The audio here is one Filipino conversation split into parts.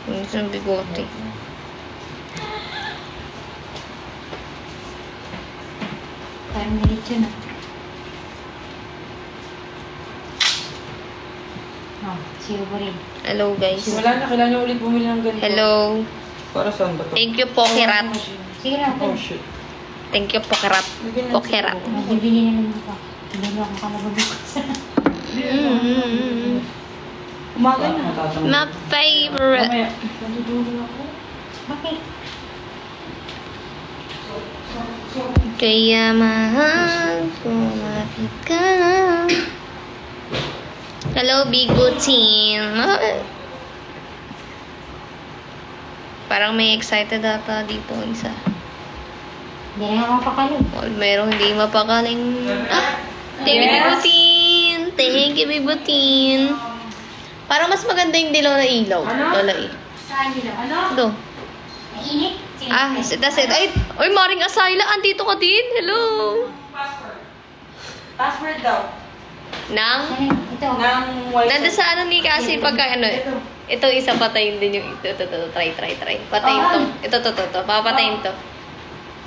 Isang bigote. Parang diretso na. Oh, siyo pa rin. Hello, guys. Wala na, kailangan nyo ulit bumili ng ganito. Hello. Para saan ba to? Thank you, Pokerat. Sige na, Oh, okay. shit. Thank you, Pokerat. Pokerat. Magbibili na naman ako. Hindi mo ako kalababukas. Umaga na. My favorite. Mamaya. Natutulog ako. Bakit? Kaya mahal ko mapit ka na. Hello, Big Butin. Parang may excited ata dito isa. Hindi na ako pakalo. Well, merong hindi mapakaling... Ah! Thank you, Big Butin. Thank you, Big Butin. Parang mas maganda yung dilaw na ilaw. Lola eh. Saan nila? Ano? Ito. Mainit? Sige. Ah, that's it. Ay, Maring Asayla, andito ka din. Hello. Password daw. Nang? Ito. Ng wifi. Nandun sa ano ni kasi pagka ano, ito isa patayin din yung ito. Try. Patayin to. Ito. Papatayin to.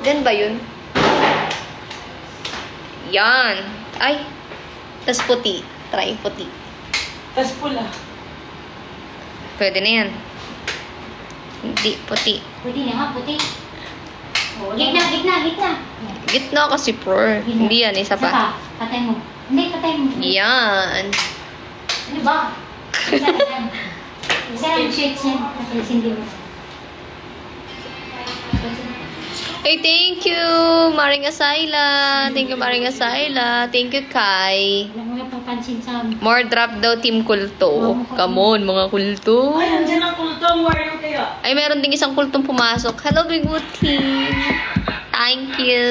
Diyan ba yun? Yan. Ay. Tas puti. Try puti. Tas pula. Pwede na yan. Hindi, puti. Pwede na nga, puti. Oh, gitna. Gitna kasi pro. Hindi yan, isa pa. Patay mo. Hindi, patay mo. Yan. Ano ba? Isa lang shirts yan. Hindi mo. Hey, thank you, Maring Asayla. Thank you, Maring Asayla. Thank you, Kai. Wala mo na papansin sa amin. More drop daw, Team Kulto. Come on, mga kulto. Ay, nandiyan ang kultong warrior kaya. Ay, meron ding isang kultong pumasok. Hello, Big Wood Team. Thank you.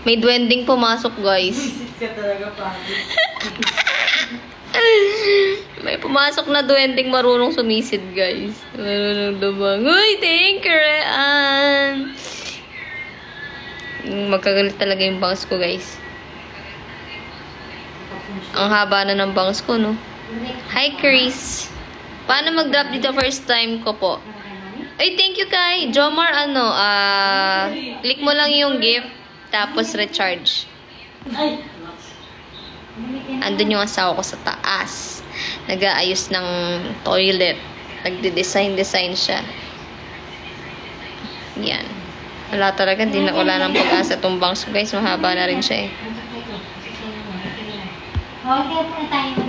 May duwending pumasok, guys. Visit ka talaga, pangit. May pumasok na duwending marunong sumisid, guys. Marunong dumang. Uy, thank you, Rean. Magkagalit talaga yung bangs ko, guys. Ang haba na ng bangs ko, no? Hi, Chris. Paano mag-drop dito first time ko po? Ay, thank you, Kai. Jomar, click mo lang yung gift, tapos recharge. Ay, Andun yung asawa ko sa taas. Nag-aayos ng toilet. Nagde-design siya. Yan. Wala talaga. Wala ng pag-asa itong bangs ko, guys. Mahaba na rin siya eh. Okay, muna tayo.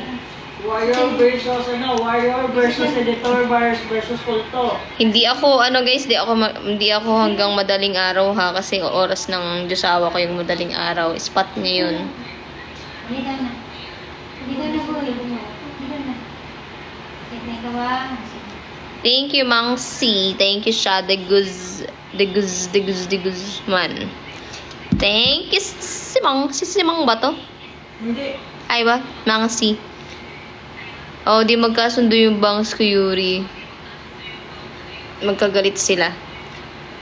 warrior versus editor versus kulto. Hindi ako, guys, hindi ako hanggang madaling araw ha. Kasi oras ng Diyosawa ko yung madaling araw. Spot niya yun. Dito na po. Dito na. May gawa. Thank you, Mang C. Thank you, siya. The Guzman. Thank you, si Mang ba to? Hindi. Ay ba? Mang C. Oh, di magkasundo yung bangs ko, Yuri. Magkagalit sila.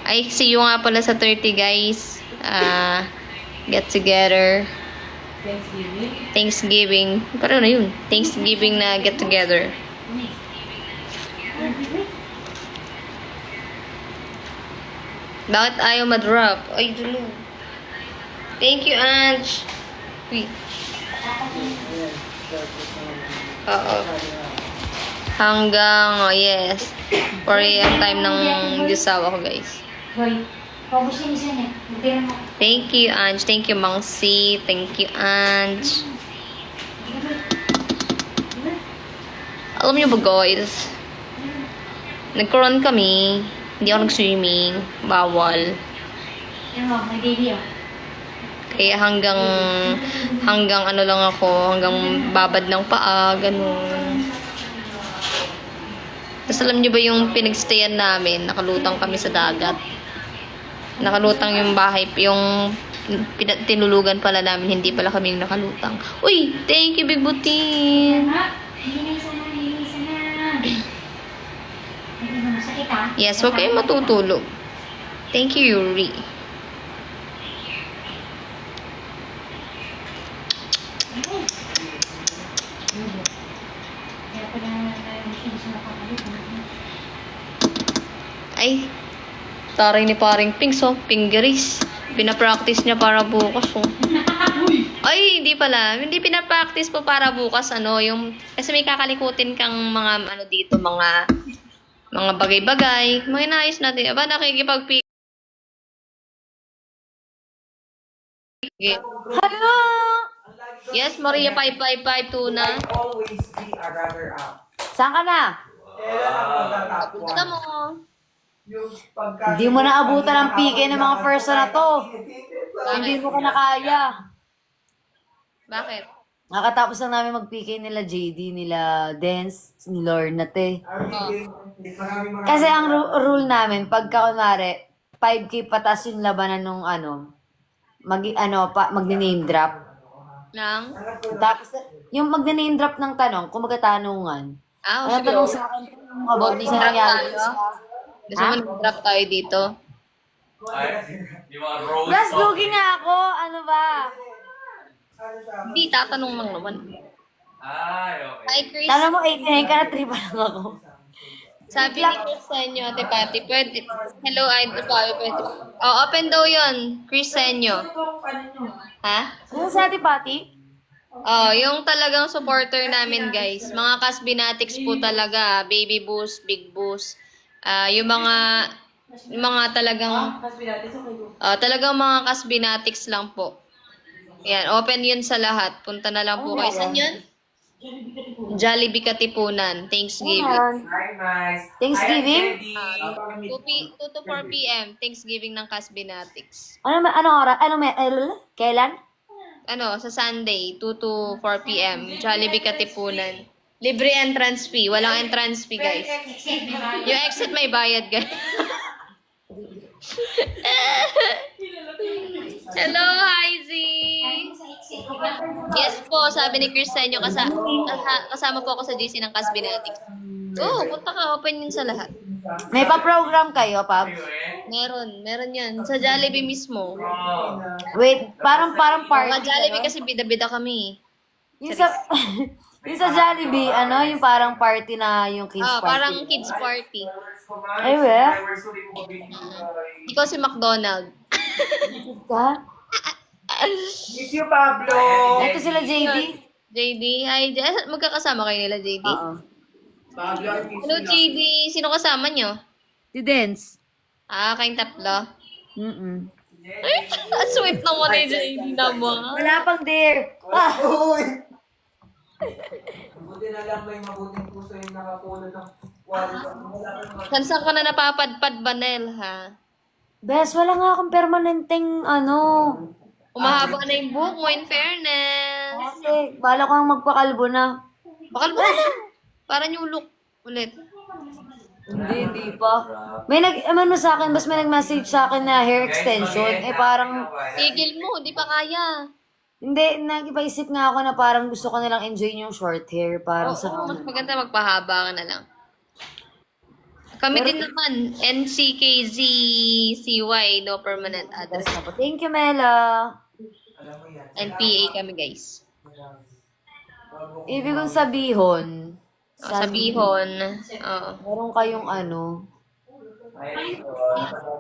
Ay, see you nga pala sa 30, guys. Get together. Thanksgiving. Parang na yun. Thanksgiving na get together. Bakit ayaw ma-drop? Ay, dulo. Thank you, Ange. Wait. Oo. Hanggang, yes. 4 AM time ng Diyosawa ko, guys. Boy, focus yun isa niya. Bigyan mo. Thank you, Ange. Thank you, Mang C. Thank you, Ange. Alam niyo ba, guys? Nagkaroon kami. Hindi ako nag-swimming. Bawal. Yan mo, may baby oh. Kaya hanggang ano lang ako, hanggang babad ng paa, ganun. Tapos alam niyo ba yung pinagstayan namin, nakalutang kami sa dagat. Nakalutang yung bahay, yung tinulugan pala namin, hindi pala kami yung nakalutang. Uy, thank you, Big Butin. Hindi na. Hindi mo masakit ha? Yes, huwag kayong matutulog. Thank you, Yuri. ko na siya sa kapatid. Ay, taray ni paring Pinks, oh. Pingeris. Pinapractice niya para bukas, oh. Ay, hindi pala. Hindi pinapractice po para bukas, ano, yung, kasi may kakalikutin kang mga, ano dito, mga bagay-bagay. Mga inaayos natin. Aba, nakikipag Hello! Yes, Maria 555 tuna. Always be a runner-up. Saan ka na? Kailan ang magtatap Punta mo. Yung pagka... Hindi mo na abutan ang PK ng mga first na to. Hindi mo ka na kaya. Bakit? Nakatapos lang namin mag-PK nila JD, nila Dance, ni Lorna te. Kasi ang rule namin, pagka kunwari, 5K patas yung labanan nung magne-name drop. Nang? Tapos, yung magne-name drop ng tanong, kumaga tanungan. Ah, Ano tanong sa akin kung about Voting sa drop nangyari tayo? sa... Gusto mo nag-drop tayo dito? Ay, yung mga rose Plus, lugi nga ako. Ano ba? Hindi, tatanong lang naman. Ay, okay. Hi, Chris. Tanong mo, 89 ka na, 3 pa lang ako. Sabi ni Chris Senyo, Ate Pati, pwede. Hello, Idol Papi, pwede. Oh, open daw yun. Chris Senyo. Ha? Ano sa Ate Pati? Oh, yung talagang supporter namin, guys. Mga Kasbinatics po talaga. Baby Boost, Big Boost. Yung mga talagang, talagang mga Kasbinatics lang po. Yan, open yun sa lahat. Punta na lang po kayo. Saan yun? Jollibee Katipunan. Thanksgiving. Ayan. Hi, nice. Thanksgiving? 2 to 4 p.m. Thanksgiving ng Kasbinatics. Anong oras? Kailan? Ano, sa Sunday, 2 to 4 p.m. Jollibee Katipunan. Libre entrance fee. Walang entrance fee, guys. Yung exit may bayad, guys. Hello, Heizi! Yes po, sabi ni Chris Senyo, kasama po ako sa GC ng Kasbinatics. Oo, punta ka, open yun sa lahat. May pa-program kayo, Pabs? Meron yan. Sa Jollibee mismo. Wait, parang Mga party. Jollibee kasi bida-bida kami. Yung sa, yung sa Jollibee, yung parang party na yung kids Ah, party. parang kids party. Ay, we? Ikaw si McDonald. Ka? Miss you, Pablo. Ito sila JD. JD, hi. Magkakasama kayo nila, JD? Oo. Pablo, I miss Hello, you. JD. Sino kasama nyo? Si Dance. Kayong tatlo. Mm-mm. Ay, ang sweet naman ni JD naman. Wala pang dare. Uy! Buti na lang may mabuting puso yung nakapulot ng wala pa naman. Saan ka na napapadpad, Banel, ha? Bes, wala nga akong permanenteng Umahaba na yung buhok mo, in fairness. Kasi, bala ko ang magpakalbo na. Bakal mo na. Para new look ulit. Hindi pa. May mo sa akin, bas may nag-message sa akin na hair extension. Parang, Tigil mo, di pa kaya. hindi, nag-ipaisip nga ako na parang gusto ko nalang enjoy yung short hair. Parang sa... Oo, mas maganda magpahaba ka na lang. Kami din naman, NCKZ CY, no permanent address. Thank you, Mela. NPA kami, guys. Ibig kong sabihon, Sabihon. Oo. meron kayong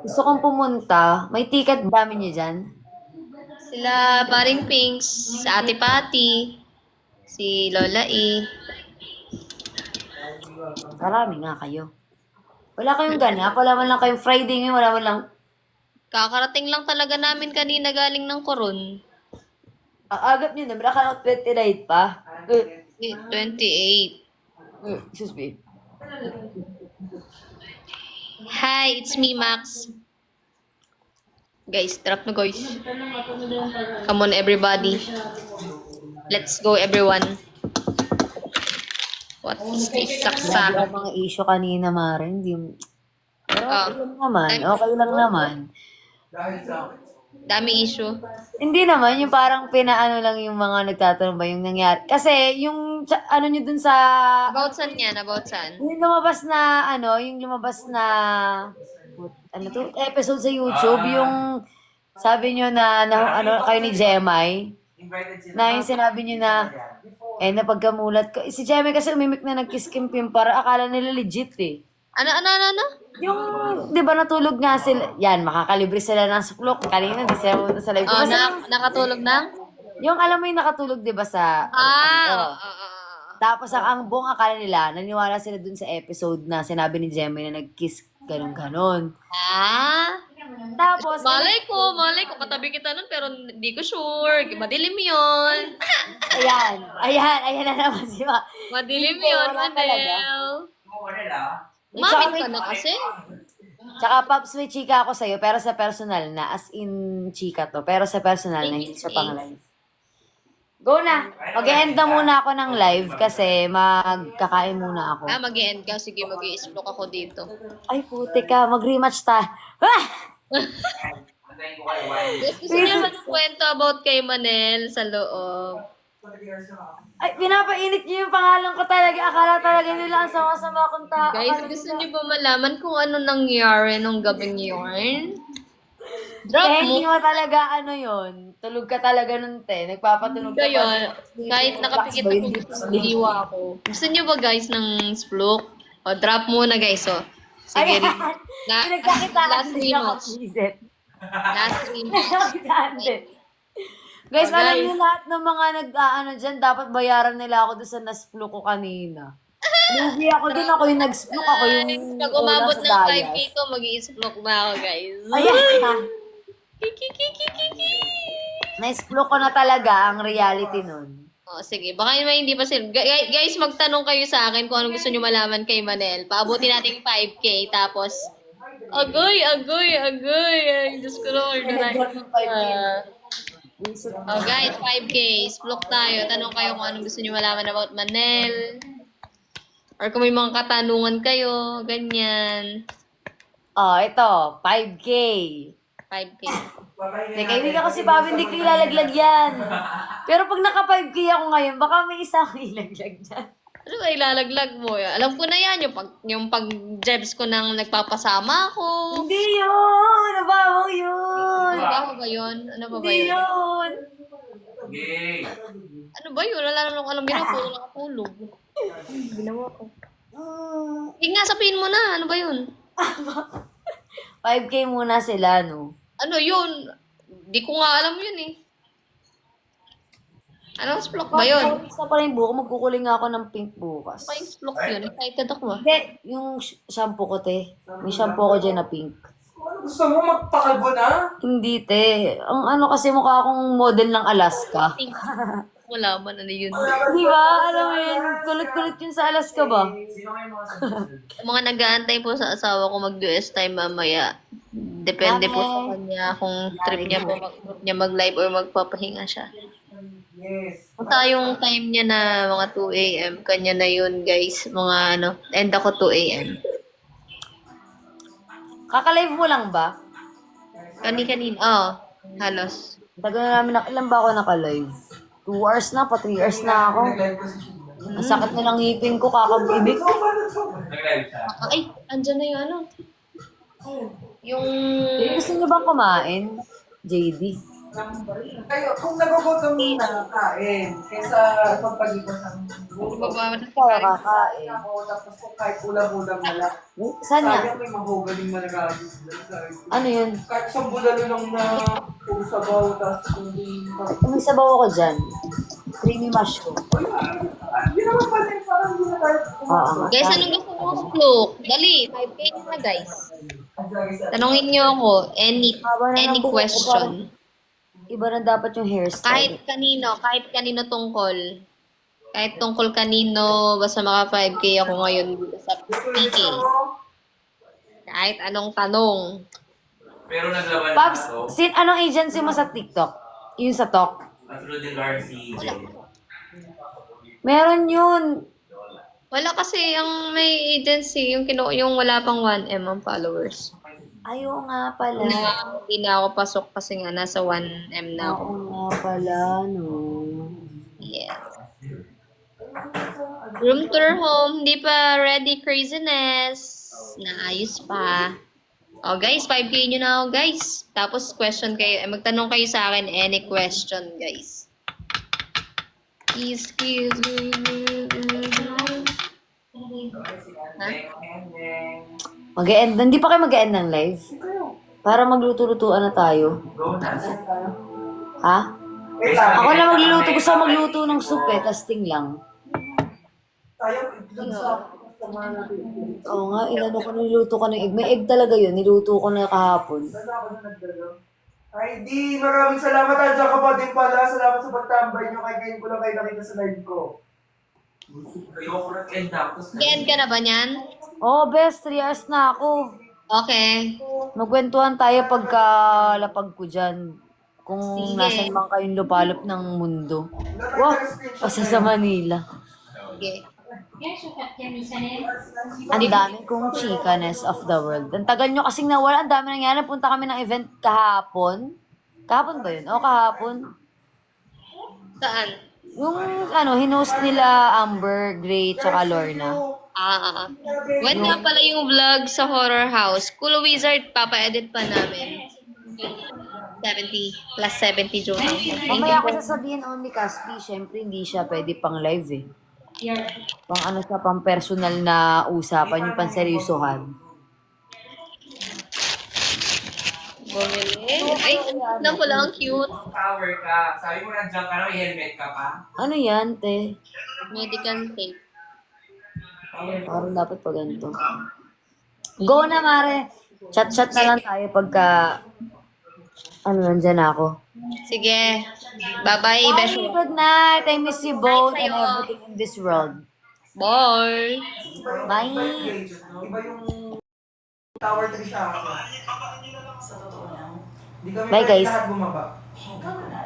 gusto kong pumunta. May ticket dami niyo dyan? Sila paring Pinks, si Ate Pati, si Lola E. Marami nga kayo. Wala kayong ganap? Wala man lang kayong Friday ngayon? Wala man lang... Kakarating lang talaga namin kanina galing ng Coron. Agap niyo na, baka 29 pa. 28. Excuse me. Hi, it's me, Max. Guys, drop na guys. Come on, everybody. Let's go, everyone. What is this? Saksak. Wala mga issue kanina, Mara. Hindi... Pero Oh. okay lang naman. Okay lang naman. Dahil sa akin. Dami issue. Hindi naman, yung parang pinaano lang yung mga nagtatanong ba yung nangyari. Kasi yung nyo dun sa... About saan yan? About saan? Yung lumabas na, episode sa YouTube, yung sabi nyo na kayo ni Jemai, Invited sila. na yung sinabi nyo na, Eh, napagkamulat ko. Si Jemmy kasi umimik na nag-kiss Kim Pim para akala nila legit eh. Ano? Yung, di ba natulog nga sila, yan, makakalibre sila ng suklok. Kanina, di sila pumunta sa live. Oh, Basta nakatulog na? yung alam mo yung nakatulog, di ba, sa... Ah, Tapos ang buong akala nila, naniwala sila dun sa episode na sinabi ni Gemma na nag-kiss ganun-ganon. Tapos, malay ko, katabi kita nun, pero hindi ko sure. Madilim yun. ayan na naman si Ma. Madilim Hindi, yun, wala talaga. Manel. Mo nila. Mamit ka na kasi. Tsaka, Pops, may chika ako sa'yo, pero sa personal na, as in chika to, pero sa personal na, hindi siya pang live. Go na! Mag-end na muna ako ng live kasi magkakain muna ako. Mag-end ka. Sige, mag-i-explore ako dito. Ay, puti ka. Mag-rematch ta. Ah! Antayin ko kayo, Wine. Gusto niyo magkwento about kay Manel sa loob. Ay, pinapainit niyo yung pangalan ko talaga. Akala talaga nila ang sama-sama kong tao. Guys, gusto niyo ba malaman kung ano nangyari nung gabing yun? Drop Eh, mo. hindi mo talaga yun. Tulog ka talaga nun, te. Nagpapatunog ka Yun, kahit nakapikit ako, Hindi diwa ako. Gusto niyo ba guys ng splook? O, drop muna guys, o. Sige, Pinagkakitaan last din ako, rematch. Lizet. Last rematch. Pinagkakitaan din. Guys, Oh, alam guys. niyo lahat ng mga dyan, dapat bayaran nila ako doon sa nasplo ko kanina. Lugi ako dun, ako yung nag-splook, ako yung Pag umabot una ng sa 5K dayas. ko, mag-i-splook na ako guys. Ayan. Kiki. Na-splook ko na talaga ang reality nun. O, sige. Baka naman hindi pa sila. Guys, magtanong kayo sa akin kung anong gusto nyo malaman kay Manel. Paabutin natin yung 5K. Tapos, agoy. Ay, Diyos ko Lord. Pinag-drop ng 5K. Guys, 5K. Splook tayo. Tanong kayo kung anong gusto nyo malaman about Manel. Or kung may mga katanungan kayo. Ganyan. Ito, 5K. 5K. Hindi, kaibigan ko si Bobby, hindi ko ilalaglag yan. Pero pag naka-5K ako ngayon, baka may isa akong ilaglag dyan. Ano ba ilalaglag mo? Alam ko na yan. Yung pag-jebs ko nang nagpapasama ako. Hindi yun! Nabawaw yun! Ano ba yun? Ano ba Hindi yun? yun! Yay! Ano ba yun? Wala naman akong alam ginawa. Puro nakatulog. Ginawa ko. Sige nga, sabihin mo na. Ano ba yun? 5K muna sila, no? Ano yun? Di ko nga alam yun eh. Anong splok ba yun? Sa pa rin buko, magkukuling ako ng pink bukas. Ano yung splok yun? Excited ako ah. Hindi, yung shampoo ko, te. May shampoo ko dyan na pink. Ano gusto mo? Magpakalbo na? Hindi, te. Ang ano kasi mukha akong model ng Alaska. Wala man ano yun. Di ba? Alam mo yun, kulit-kulit yun sa Alaska ba? Sino kayo mga susunod? Mga nag-aantay po sa asawa ko mag-US time mamaya. Depende po sa Okay. kanya kung trip niya po mag-live or magpapahinga siya. Yes. Kung tayong time niya na mga 2 a.m., kanya na yun guys. Mga ano, end ako 2 a.m. Kakalive mo lang ba? Kani-kanina. Oo, halos. Tagal na namin, ilan ba ako nakalive? 2 hours na, pa 3 hours na ako. Nag-live kasi siya. Ang sakit na ng ngipin ko, kakabibig. Nag-live siya. Ay, andyan na yung ano. Yung... Gusto niyo bang kumain? JD. Kayo, kung nagugutom na, kain. Kaysa magpalipas ng Baba, Ikaw kakain. ako, tapos kung kahit ulam-ulam na lang. Saan nga? Sayang may mahugaling managagos. Ano yun? Kahit isang bulalo lang na puro sabaw, tapos hindi... May sabaw ako dyan. Creamy mushroom. Hindi naman pala yung parang hindi na tayo Oo nga. guys, anong gusto mo splok? Dali, 5K na guys. Tanungin niyo ako, any question. Iba na dapat yung hairstyle. Kahit kanino tungkol. Kahit tungkol kanino, basta maka 5K ako ngayon sa PK. Kahit anong tanong. Pero naglaban Pops, na to. anong agency mo sa TikTok? Yung sa Tok? Kasunod yung Garcia. Meron yun. Wala kasi ang may agency, yung wala pang 1M ang followers. Ayaw nga pala. Hindi na ako pasok kasi nga nasa 1M na ako. Oo nga pala, no. Yes. Room tour home, hindi pa ready craziness. Naayos pa. Oh guys, 5K nyo na ako guys. Tapos question kayo, magtanong kayo sa akin any question guys. Kiss, kiss. Mag-e-end. Hindi pa kayo mag-e-end ng live? Para magluto-lutuan na tayo. Go na. Ha? Wait lang. Ako na magluluto. Gusto ko magluto ng soup eh. Tasting lang. Tayo, dun sa customer natin. Oo nga, inano ko, niluto ko ng egg. May egg talaga yun. Niluto ko na kahapon. Saan ako na nagdalaw? Ay, di. Maraming salamat. Andiyan ka pa din pala. Salamat sa pagtambay nyo. Kaya ngayon ko lang kayo nakita sa live ko. Ayoko nag-end tapos. Mag-end ka na ba niyan? Oo, best. 3 hours na ako. Okay. Magkwentuhan tayo pagka lapag ko dyan. Kung Sige. nasan man kayong lupalop ng mundo. Wow, pasa sa Manila. Sige. Yan, sukat yan, isa na yan. Ang dami kong chikanes of the world. Ang tagal nyo kasing nawala. Ang dami nangyari. Punta kami ng event kahapon. Kahapon ba yun? O kahapon. Saan? Yung hinost nila Amber, Gray, tsaka Lorna. When nga pala yung vlog sa Horror House, Cool Wizard, papa-edit pa namin. 70 plus 70 joke lang. Thank Mamaya you ako po. sasabihin only Caspi, syempre hindi siya pwede pang live eh. Your Pang siya, pang personal na usapan, yung panseryosohan. Bumili. Ay, tignan ko lang, cute. Power ka. Sabi mo nandiyan ka na, may helmet ka pa. Ano yan, te? Medical tape. Parang dapat pa ganito. Go na, Mare! Chat-chat na lang tayo pagka... nandyan ako. Sige. Bye-bye, Bye, Besho. good night! I miss you both and sa'yo. everything in this world. Bye. Bye! Iba yung Tower 3 siya. Sa totoo lang. Di kami Bye, guys. lahat bumaba.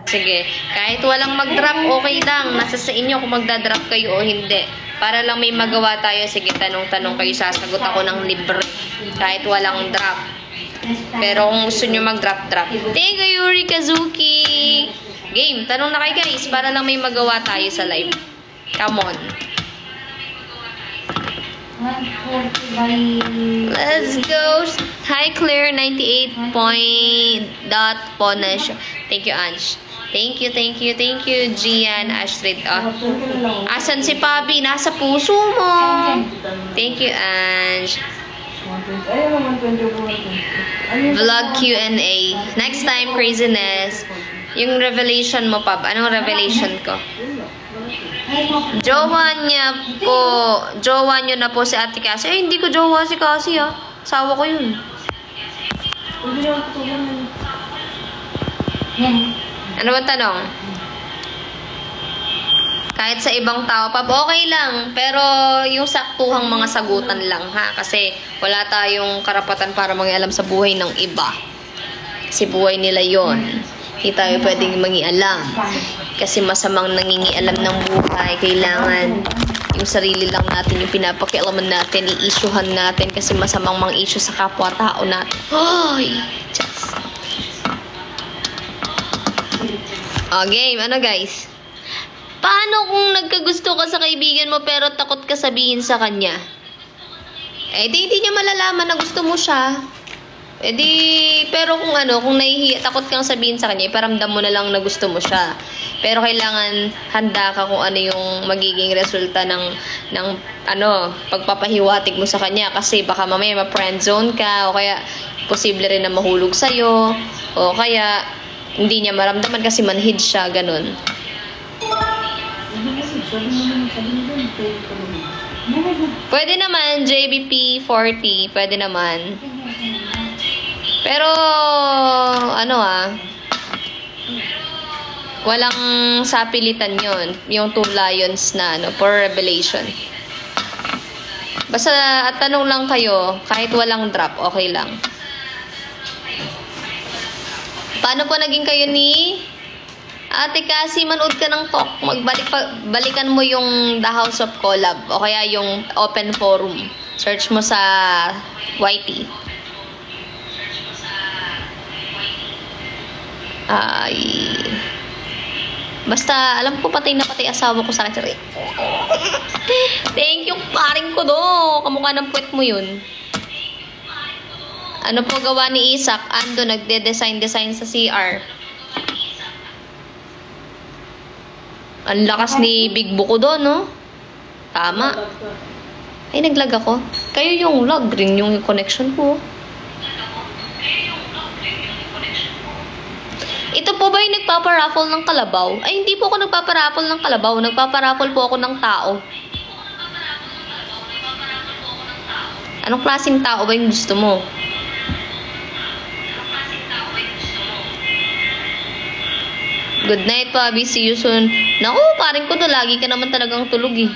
Sige. Kahit walang mag-drop, okay lang. Nasa sa inyo kung magda-drop kayo o hindi. Para lang may magawa tayo. Sige, tanong-tanong kayo. Sasagot ako ng libre. Kahit walang drop. Pero kung gusto nyo mag-drop. Thank you, Yuri Kazuki! Game, tanong na kayo guys. Para lang may magawa tayo sa live. Come on. 140 by... Let's go. Hi, Claire, 98 point dot Ponash. Thank you, Ange. Thank you, thank you, thank you, Gian, Astrid. Asan si Pabi? Nasa puso mo. Thank you, Ange. Ayun, 120. Vlog Q&A. Next time, craziness. Yung revelation mo, Pab. Anong revelation ko? Jowa niya po. Jowa niyo na po si Ate Cassie. Ay, hindi ko jowa si Cassie, ah. Asawa ko yun. Yan. Ano ba tanong? Kahit sa ibang tao, Pab, okay lang. Pero yung saktuhang mga sagutan lang, ha? Kasi wala tayong karapatan para mangialam sa buhay ng iba. Kasi buhay nila yon. Hindi tayo pwedeng mangialam. Kasi masamang nangingialam ng buhay. Kailangan yung sarili lang natin, yung pinapakialaman natin, i-issuehan natin kasi masamang mang issue sa kapwa-tao natin. Hoy! Just. Game. Ano, guys? Paano kung nagkagusto ka sa kaibigan mo pero takot ka sabihin sa kanya? Eh, di hindi niya malalaman na gusto mo siya. Eh di, pero kung kung nahihiya, takot kang sabihin sa kanya, iparamdam mo na lang na gusto mo siya. Pero kailangan handa ka kung ano yung magiging resulta ng pagpapahiwatig mo sa kanya. Kasi baka mamaya ma-friend zone ka, o kaya posible rin na mahulog sa'yo, o kaya hindi niya maramdaman kasi manhid siya, ganun. Pwede naman, JBP 40, pwede naman. Pero, walang sapilitan yon, yung 2 lions na, for revelation. Basta, at tanong lang kayo, kahit walang drop, okay lang. Paano po naging kayo ni Ate Cassie? Manood ka ng talk, balikan mo yung The House of Collab, o kaya yung open forum. Search mo sa YT. Ay. Basta, alam ko patay na patay asawa ko sa akin. Thank you, paring ko do. Kamukha ng puwet mo yun. Ano po gawa ni Isaac? Ando, nagde-design sa CR. Ang lakas ni Big Buko doon, no? Tama. Ay, naglag ako. Kayo yung lag, green yung connection ko. Ito po ba yung nagpaparaffle ng kalabaw? Ay, hindi po ako nagpaparaffle ng kalabaw. Nagpaparaffle po ako ng tao. Anong klaseng tao ba yung gusto mo? Good night, Pabi. See you soon. Naku, paring ko to. Lagi ka naman talagang tulog eh.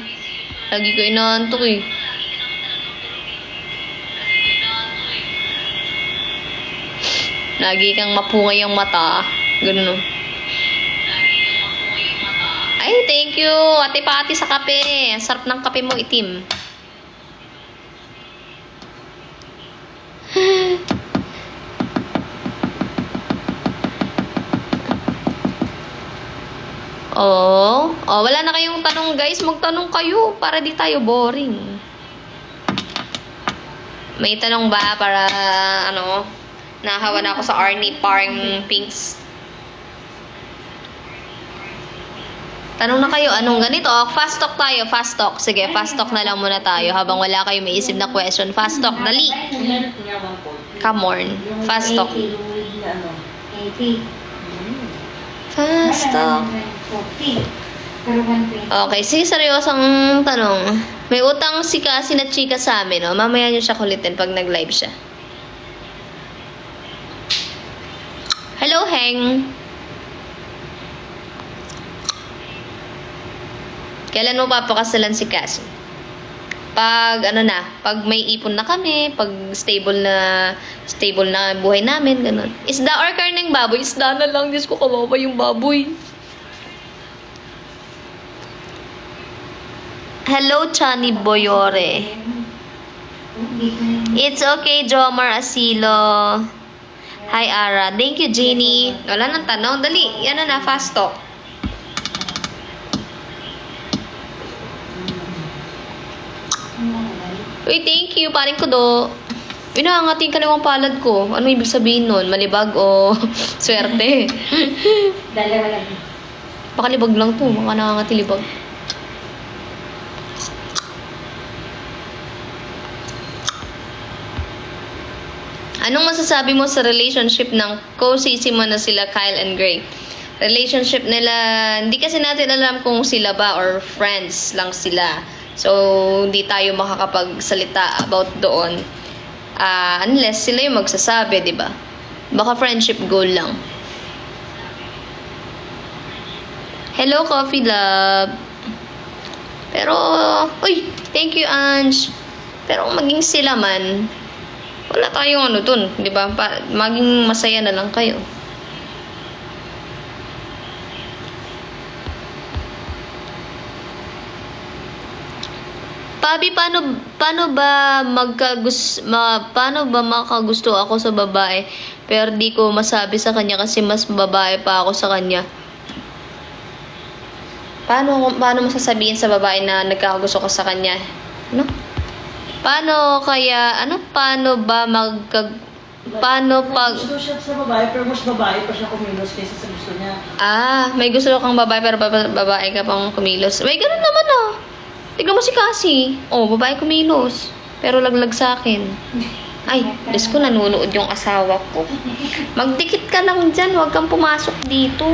Lagi ko inaantok eh. Lagi kang mapungay ang mata. Ganun. Ay, thank you. Ate Pati sa kape. Ang sarap ng kape mo, itim. Oh, wala na kayong tanong guys. Magtanong kayo para di tayo boring. May tanong ba para ano? Nahawa na ako sa Arnie Parang Pinks. Tanong na kayo, anong ganito? Fast talk tayo, fast talk. Sige, fast talk na lang muna tayo habang wala kayo may isip na question. Fast talk, dali. Come on, fast talk. 80. Fast talk. 40. Pero 120. Okay, sige, seryosong tanong. May utang si Cassie na chika sa amin, no? Mamaya niyo siya kulitin pag nag-live siya. Hello, Heng. Kailan mo papakasalan si Cassie? Pag pag may ipon na kami, pag stable na buhay namin, ganun. Isda or karneng baboy? Isda na lang, Diyos ko, kawawa yung baboy. Hello, Chani Boyore. It's okay, Jomar Asilo. Hi, Ara. Thank you, Jeannie. Wala nang tanong. Dali, yan na, fast talk. Uy, thank you. Paring ko do. Inaangating kaliwang palad ko. Ano ibig sabihin nun? Malibag o swerte? Dalawa lang. Baka libag lang to. Baka nakangati libag. Anong masasabi mo sa relationship ng co-sisi mo na sila Kyle and Gray? Relationship nila, hindi kasi natin alam kung sila ba or friends lang sila. So, hindi tayo makakapagsalita about doon. Unless sila yung magsasabi, di ba? Baka friendship goal lang. Hello, Coffee Love. Pero, uy, thank you, Ange. Pero kung maging sila man, wala tayong dun, di ba? Maging masaya na lang kayo. Pabi, paano ba makagusto ako sa babae pero di ko masabi sa kanya kasi mas babae pa ako sa kanya? Paano masasabihin sa babae na nagkakagusto ko sa kanya? Ano? Paano pag Gusto siya sa babae, pero mas babae pa siya kumilos kaysa sa gusto niya. may gusto kang babae pero babae ka pang kumilos. May ganun naman Tignan mo si Cassie. Babae kumilos. Pero laglag sa akin. Ay, Diyos ko, nanonood yung asawa ko. Magdikit ka lang dyan. Huwag kang pumasok dito.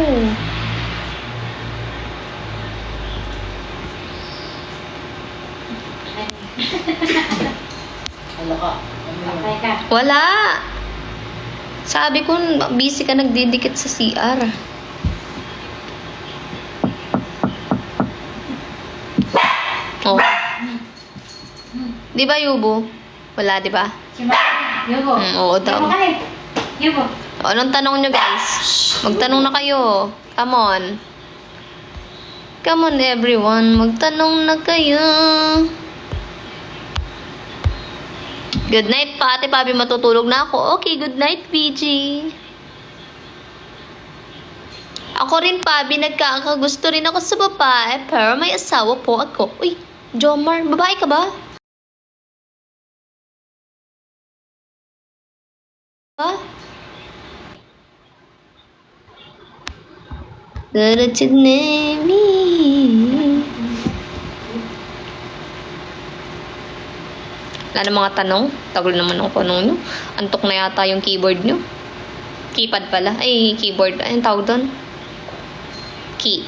Ano ka? Okay ka. Wala. Sabi ko, busy ka nagdidikit sa CR. Di ba, Yubo? Wala, di ba? Yubo. Oo daw. Yubo ka rin. Yubo. Anong tanong nyo, guys? Magtanong na kayo. Come on. Come on, everyone. Magtanong na kayo. Good night, pa. Ate Pabi, matutulog na ako. Okay, good night, PG. Ako rin, Pabi, nagkakagusto rin ako sa babae, pero may asawa po ako. Uy, Jomar, babae ka ba? Wala na mga tanong. Tagal naman ang tanong nyo. Antok na yata yung keyboard nyo. Keypad pala. Ay, keyboard. Ayun tawag doon. Key.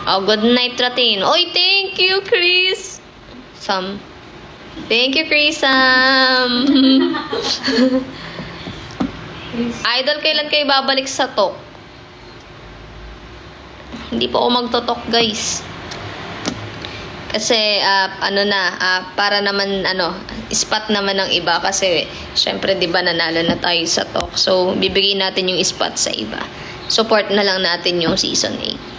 Oh, good night, Tratin. Oy, thank you, Chris. Thank you, Chris. Idol, kailan kayo babalik sa talk? Hindi po ako magtotok, guys. Kasi, para naman, spot naman ng iba. Kasi, syempre, di ba, nanalo na tayo sa talk. So, bibigyan natin yung spot sa iba. Support na lang natin yung season 8.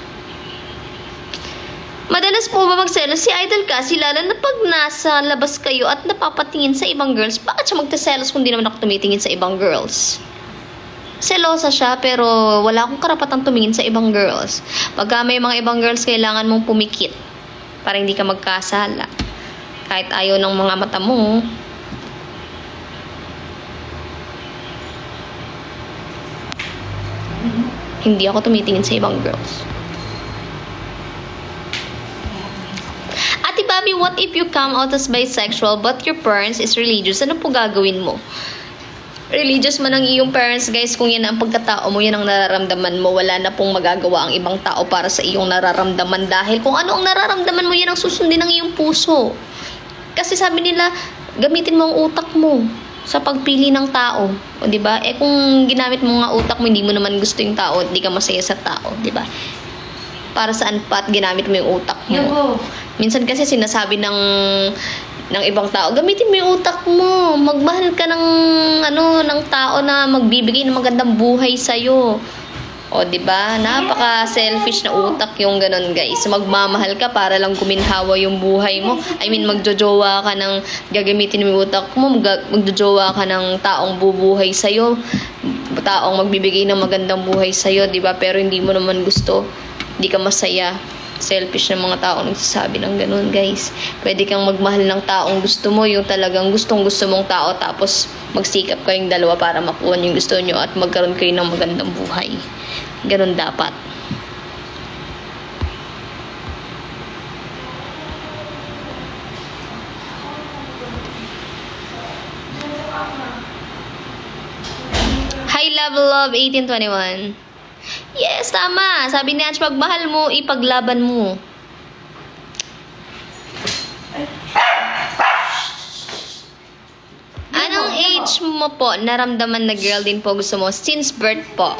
Madalas po ba magselos si Idol kasi lalo na pag nasa labas kayo at napapatingin sa ibang girls? Bakit siya magtaselos kung di naman ako tumitingin sa ibang girls? Selosa siya pero wala akong karapatang tumingin sa ibang girls. Pagka may mga ibang girls, kailangan mong pumikit para hindi ka magkasala. Kahit ayaw ng mga mata mo. Hindi ako tumitingin sa ibang girls. Ate Bobby, what if you come out as bisexual but your parents is religious? Ano po gagawin mo? Religious man ang iyong parents, guys. Kung yan ang pagkatao mo, yan ang nararamdaman mo. Wala na pong magagawa ang ibang tao para sa iyong nararamdaman. Dahil kung ano ang nararamdaman mo, yan ang susundin ng iyong puso. Kasi sabi nila, gamitin mo ang utak mo sa pagpili ng tao. O, diba? Eh kung ginamit mo nga utak mo, hindi mo naman gusto yung tao, hindi ka masaya sa tao. Diba? Para saan pa at ginamit mo yung utak mo? Yugo. Minsan kasi sinasabi ng ibang tao, gamitin mo yung utak mo. Magmahal ka ng tao na magbibigay ng magandang buhay sa'yo. O, diba? Napaka-selfish na utak yung ganun, guys. Magmamahal ka para lang guminhawa yung buhay mo. I mean, magjojowa ka ng gagamitin mo yung utak mo. Magjojowa ka ng taong bubuhay sa'yo. Taong magbibigay ng magandang buhay sa'yo, diba? Pero hindi mo naman gusto. Hindi ka masaya. Selfish ng mga taong nagsasabi ng ganun, guys. Pwede kang magmahal ng taong gusto mo, yung talagang gustong-gusto mong tao, tapos magsikap kayong dalawa para makuha yung gusto nyo at magkaroon kayo ng magandang buhay. Ganun dapat. High level of 1821. Yes, tama. Sabi ni Ange, pagmahal mo, ipaglaban mo. Anong age mo po naramdaman na girl din po gusto mo? Since birth po.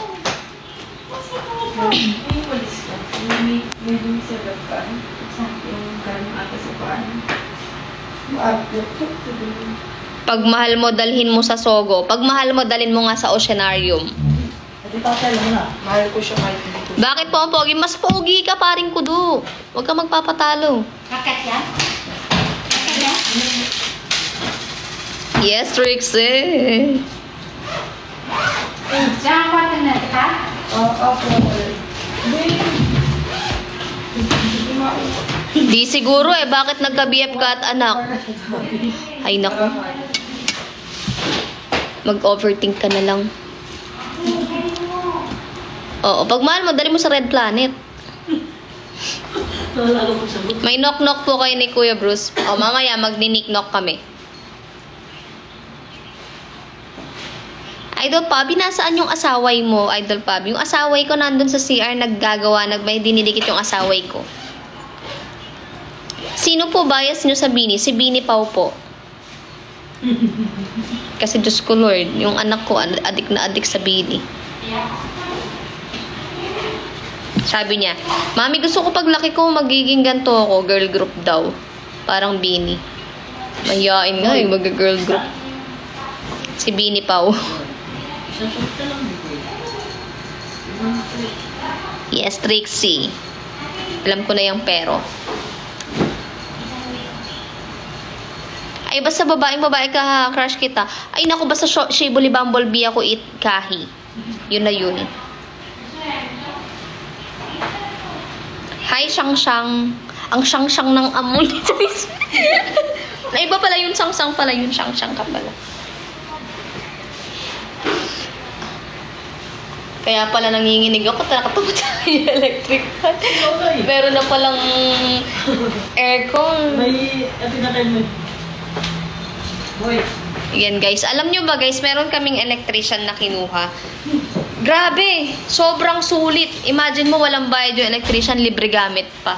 May walis ka. May dun sa gagkan. Yung galing ata sa paan. Pagmahal mo, dalhin mo sa Sogo. Pagmahal mo, dalhin mo nga sa Oceanarium. Ate tatay lang na. Mahal ko siya kahit hindi ko. Bakit po ang pogi? Mas pogi ka, paring kudo. Huwag ka magpapatalo. Kakat yan? Kakat yan? Yes, Trixie. Diyan ang kwarto na, di ba? Ako. Di siguro eh. Bakit nagka-BF ka at anak? Ay, naku. Mag-overthink ka na lang. Oo, pag mahal mo, dali mo sa Red Planet. Wala ko sagot. May knock-knock po kayo ni Kuya Bruce. O, mamaya magni-knock kami. Idol Pabby, nasaan yung asaway mo, Idol Pabby? Yung asaway ko nandun sa CR, naggagawa, may dinidikit yung asaway ko. Sino po bias nyo sa Bini? Si Bini Pau po. Kasi Diyos ko Lord, yung anak ko, adik na adik sa Bini. Sabi niya, Mami, gusto ko paglaki ko, magiging ganito ako, girl group daw. Parang Bini. Mayayain nga yung mag-girl group. Si Bini Pau. Sasagot ka lang dito. Yes, Trixie. Alam ko na yung pero. Ay, basta babae ka, crush kita. Ay, naku, basta Shibuli Bumblebee ako kahi. Yun na yun. Hi, Shang-Shang. Ang Shang-Shang ng amoy. Ay, iba pala yun, Sang-Sang pala yun, Shang-Shang ka pala. Kaya pala nanginginig ako, nakatapat yung electric fan. Meron na palang aircon. May, tinakain mo. Boy. Yan guys, alam nyo ba guys, meron kaming electrician na kinuha. Grabe, sobrang sulit. Imagine mo walang bayad yung electrician, libre gamit pa.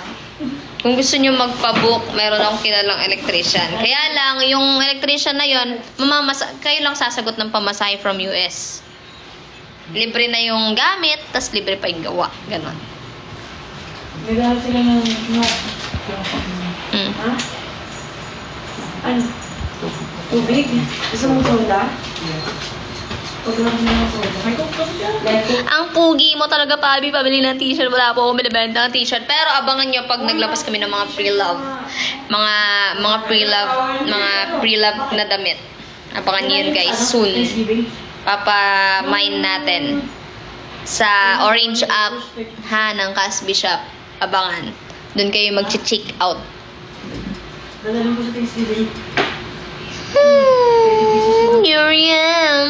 Kung gusto nyo magpa-book, meron akong kilalang electrician. Kaya lang, yung electrician na yon, kayo lang sasagot ng pamasahe from US. Libre na yung gamit, tas libre pa yung gawa. Ganon. Naghahanap sila ng Mm. Ha? Ano? Tubig? Gusto mong soda? Huwag lang ng soda. May kukos ka? Ang pugi mo talaga, Pabi. Pabili ng t-shirt. Wala po ako binibenta ng t-shirt. Pero abangan nyo pag naglabas kami ng mga pre-love. Mga pre-love na damit. Abangan nyo yun guys, soon. Papa-mine natin sa Orange app ng Casby Shop. Abangan. Doon kayo mag-check out. Dadalhin ko sa Thanksgiving. Here I am.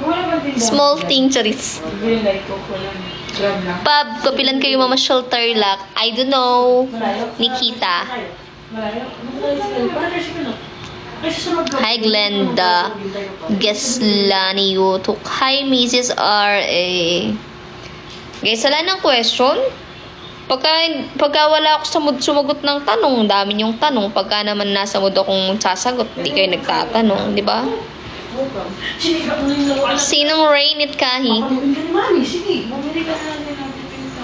Wala bang tindahan? Small thing, charis. Green light ko lang. Grab lang. Pab, kapilan kayo mamasyal Tarlac. I don't know. Malayo. Nikita. Malayo? Parang kasi ko, no? Kasi sa magkabit. Hi, Glenda. Geslani Yutuk. Hi, Mrs. R.A. Guys, wala ng question? Pagka wala ako sumagot ng tanong, dami yung tanong. Pagka naman nasa mood akong sasagot, hindi kayo nagtatanong, di ba? Sinika mo yung nakuha. Sinong Rainit Kahi? Makabukin ka ni Mami, sige. Bumili ka na natin ng pinto.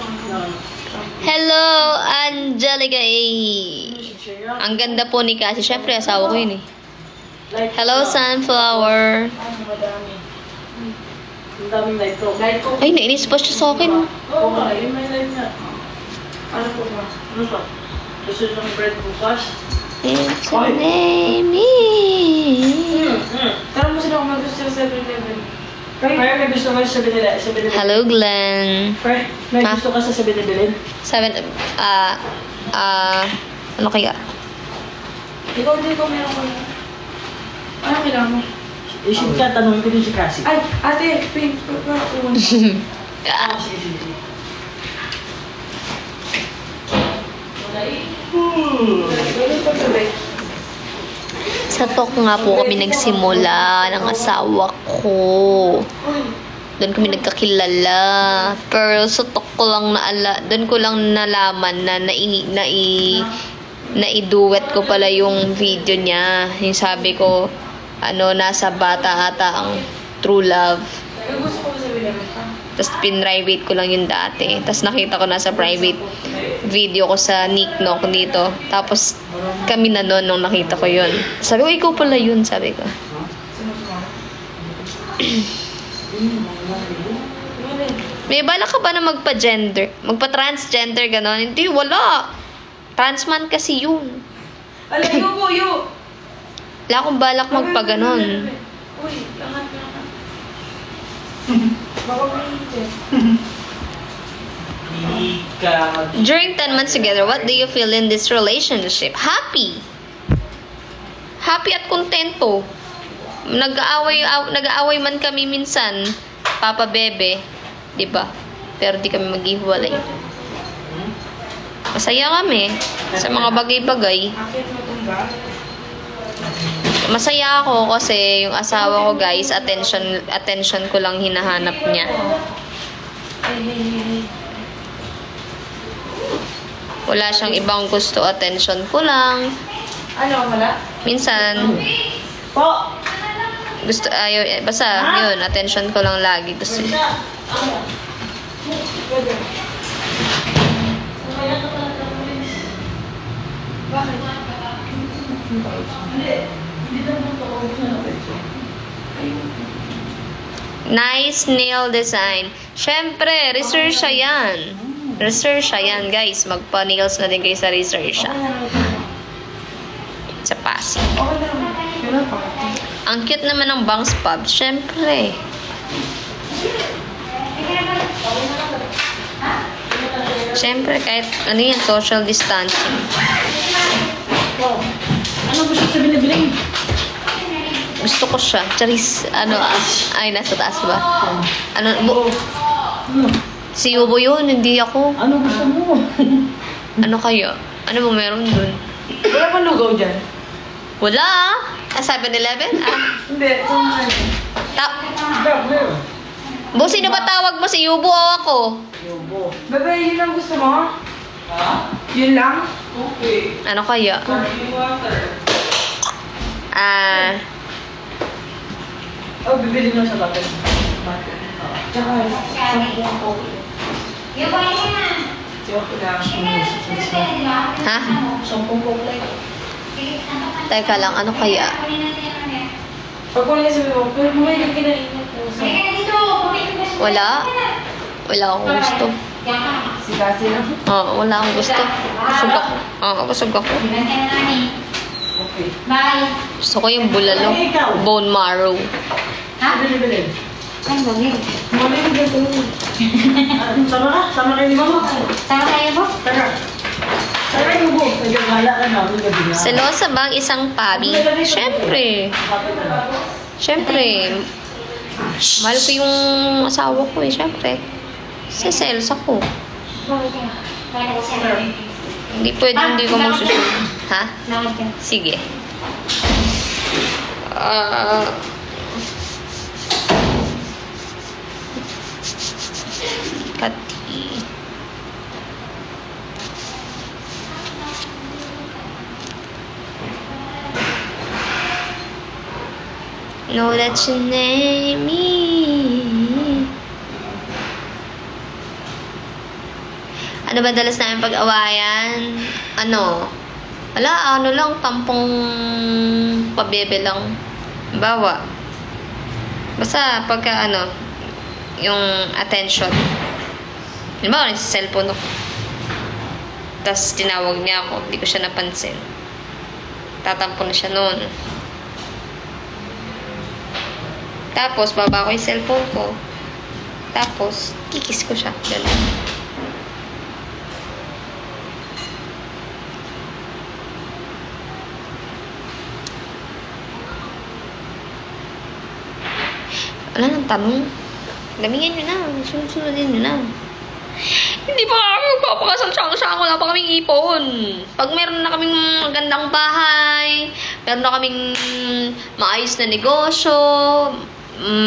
Hello, Angelica A. Ang ganda po ni Cassie. Siyempre, asawa ko yun eh. Hello, Sunflower. Madami. Ang daming light ko. Light ko. Ay, nainis pa siya sa akin. Oo nga, yung may light na. Ano po ba? Ano pa? Gusto nyo ng bread bukas? It's your name is... Tara mo sila kung mag-gusto sa 7-Eleven. Pero may gusto ka sa 7-Eleven. Hello, Glenn. Pero may Ha? gusto ka sa 7-Eleven? Ano kaya? Ikaw din ko meron ko na. Ano kailangan mo? Isip ka, tanongin ko din si Cassie. Ay, ate, pink. Uwan. Sige, sige. Sa talk nga po kami nagsimula ng asawa ko. Doon kami nagkakilala. Pero sa talk ko lang doon ko lang nalaman na i-duet ko pala yung video niya. Yung sabi ko, nasa bata ata ang true love. Gusto ko sa 7-Eleven pa. Tapos pinrivate ko lang yung dati. Tapos nakita ko nasa private video ko sa Nicknock dito. Tapos kami na noon nung nakita ko yun. Sabi ko, ikaw pala yun, sabi ko. May bala ka ba na magpa-gender? Magpa-transgender, gano'n? Hindi, wala. Transman kasi yun. Alay, yo! Wala akong balak magpa-ganon. Uy, angat. Baka may hit. During 10 months together, what do you feel in this relationship? Happy. Happy at kontento. Nag-aaway man kami minsan, Papa Bebe, 'di ba? Pero di kami maghiwalay. Masaya kami sa mga bagay-bagay. Akit mo tumba. Masaya ako kasi yung asawa ko, guys, attention ko lang hinahanap niya. Ay. Wala siyang ibang gusto, attention ko lang. Ano, wala? Minsan, Po! gusto, ayaw, basta, yun, attention ko lang lagi. Gusto. Pwede. Bakit? Nice nail design. Syempre, research siya yan. Research siya yan, guys. Magpa-nails na din kayo sa research siya. Sa Pasig. Okay na naman. Pero pa. Ang cute naman ng Bangs Pub. Syempre. Syempre, kahit ano yan, social distancing. Ano gusto sa binibili? Gusto ko siya. Charis, ay, nasa taas ba? Ano, Ano? Si Yubo yun, hindi ako. Ano gusto mo? Ano kaya? Ano ba meron dun? Wala man lugaw dyan. Wala ah. 7-Eleven? Hindi, saan Meron. Bo, sino ba tawag mo? Si Yubo o ako? Yubo. Bebe, yun lang gusto mo? Yun lang? Ano kaya? Oh, bibili mo sa bakit? Tsaka, sampung coke. Yung ba yan? Joke lang. Ha? 10 coke. Teka lang, ano kaya? Pag kunin kasi mo, pero bumili ka na ingat mo sa... Wala? Wala akong gusto. Si Cassie lang. Oo, wala akong gusto. Busog ako. Oo, busog ako. Okay. Bye. Gusto ko yung bulalo. Bone marrow. Ha? Bili. Ay, bagay. Mali mo dito. Sama ka? Sama kayo ni Mama? Tara tayo po. Tara. Tara, Yubo. Nagagala ka na. Gabi na. Selosa ba ang isang pabi? Siyempre. Siyempre. Mahal ko yung asawa ko eh. Siyempre. Seselos ako. Hindi pwede hindi ko masusunod. Ha? Nakad ka. Sige. Kati. Know that you name me. Ano ba dalas namin pag-awayan? Ano? Wala, ano lang, tampong pabebe lang. Bawa. Basta pagka ano, yung attention. Yun ba, sa cellphone ako. Tapos tinawag niya ako, hindi ko siya napansin. Tatampo na siya noon. Tapos, baba ko yung cellphone ko. Tapos, kikis ko siya. Ganun. Wala nang tanong. Damingin nyo na. Sunod-sunodin nyo na. Hindi pa kami magpapakasal siyang wala pa kaming ipon. Pag meron na kaming magandang bahay, meron na kaming maayos na negosyo,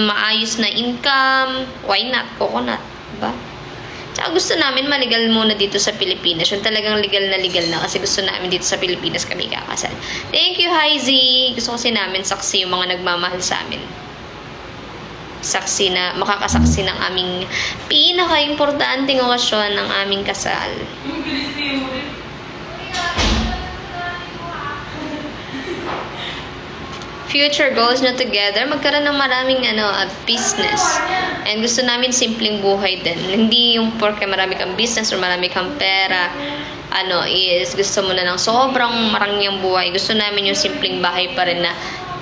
maayos na income, why not? Coconut. Diba? Tsaka gusto namin maligal muna dito sa Pilipinas. Yung talagang legal na kasi gusto namin dito sa Pilipinas kami kakasal. Thank you, Haizy. Gusto kasi namin saksi yung mga nagmamahal sa amin. Saksi na, makakasaksi ng aming pinaka-importanting okasyon ng aming kasal. Future goals na together, magkaroon ng maraming business. And gusto namin simpleng buhay din. Hindi yung porke marami kang business or marami kang pera, is gusto mo na ng sobrang marangyang buhay. Gusto namin yung simpleng bahay pa rin na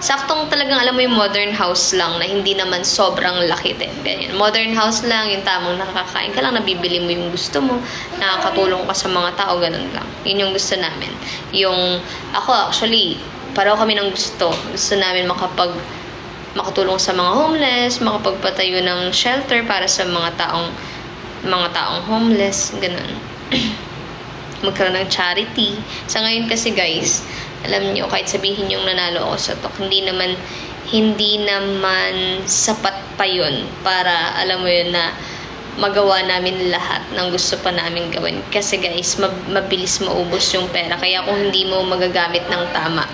saktong talagang alam mo yung modern house lang na hindi naman sobrang laki din. Ganyan. Modern house lang, yung tamang nakakain ka lang, nabibili mo yung gusto mo, nakakatulong ka sa mga tao, ganun lang. Yun yung gusto namin. Yung, ako actually, pareho kami ng gusto. Gusto namin makatulong sa mga homeless, makapagpatayo ng shelter para sa mga taong homeless, ganun. Magkaroon ng charity. Sa ngayon kasi guys, alam niyo, kahit sabihin yung nanalo ako sa talk, hindi naman sapat pa yun para, alam mo yun, na magawa namin lahat ng gusto pa namin gawin. Kasi guys, mabilis maubos yung pera. Kaya kung hindi mo magagamit ng tama,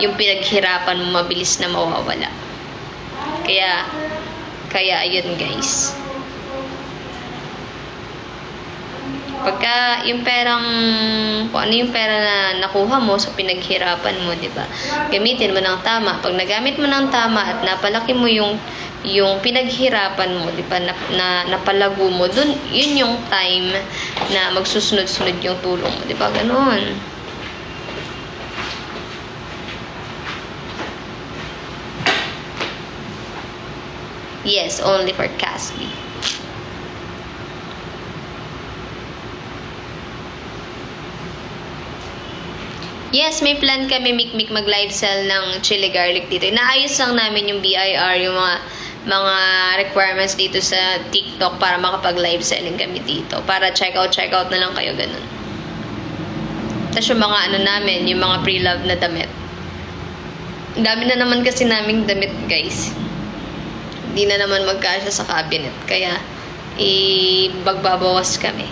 yung pinaghirapan mo, mabilis na mawawala. Kaya ayun guys. Pagka yung kung ano yung pera na nakuha mo sa pinaghirapan mo, di ba? Gamitin mo ng tama. Pag nagamit mo ng tama at napalaki mo yung pinaghirapan mo, di ba? Na napalago mo, yun yung time na magsusunod-sunod yung tulong mo, di ba? Ganon. Yes, only for Casby. Yes, may plan kami mag-live sell ng chili garlic dito. Naayos lang namin yung BIR, yung mga requirements dito sa TikTok. TikTok para makapag-live selling kami dito. Para check out na lang kayo, ganun. Tapos yung mga ano namin, yung mga pre-love na damit. Ang dami na naman kasi naming damit, guys. Hindi na naman magkasya sa cabinet. Kaya, magbabawas kami.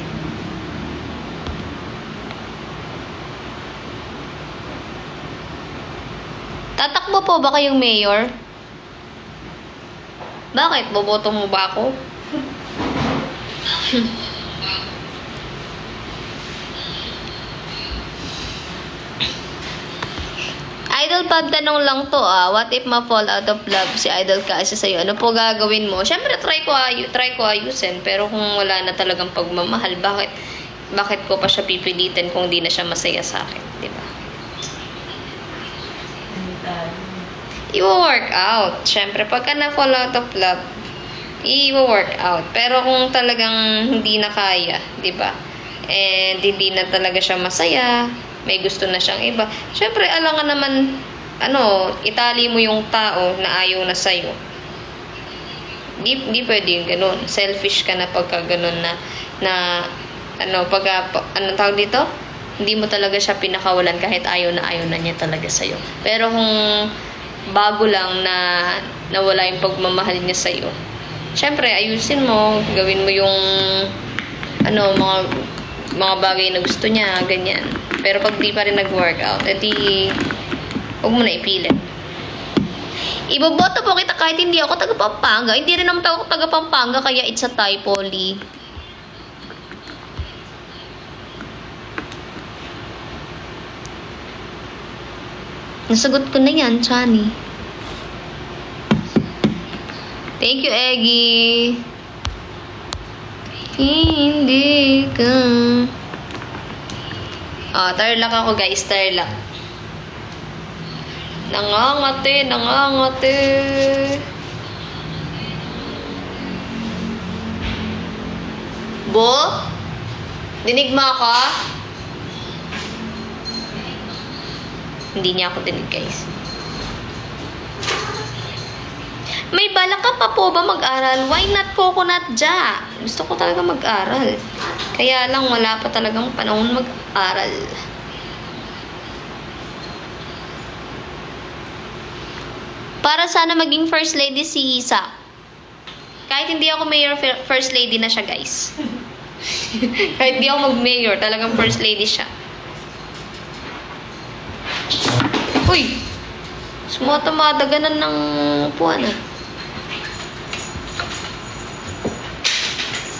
Tatakbo po ba kayong mayor? Bakit? Boboto mo ba ako? Idol Pub, tanong lang to what if ma-fall out of love si Idol Cassie sa'yo? Ano po gagawin mo? Siyempre, try ko ayusin. Pero kung wala na talagang pagmamahal, bakit ko pa siya pipilitin kung di na siya masaya sa akin? Diba? I-work out. Siyempre, pagka na-fall out of love, i-work out. Pero kung talagang hindi na kaya, diba? And hindi na talaga siya masaya, may gusto na siyang iba. Siyempre, alangan naman, itali mo yung tao na ayaw na sa'yo. Di pwede yung ganun. Selfish ka na pagka ganun tawag dito? Hindi mo talaga siya pinakawalan kahit ayaw na niya talaga sa'yo. Pero kung bago lang na nawala yung pagmamahal niya sa'yo, siyempre, ayusin mo, gawin mo yung mga bagay na gusto niya, ganyan. Pero pag di pa rin nag-workout, edi, huwag mo na ipilit. Iboboto po kita kahit hindi ako taga Pampanga. Hindi rin naman ako taga Pampanga, kaya it's a typo, Lee. Nasagot ko na yan, Chani. Thank you, Eggy. Hindi ka. Tarlac ako, guys. Tarlac. Nangangati. Bo? Dinig mo ako? Hindi niya ako dinig, guys. May balak ka pa po ba mag-aral? Why not coconut ja? Gusto ko talaga mag-aral. Kaya lang wala pa talagang panahon mag-aral. Para sana maging first lady si Isa. Kahit hindi ako mayor, first lady na siya, guys. Kahit hindi ako mag-mayor, talagang first lady siya. Uy! Sumatamadagan ng upuan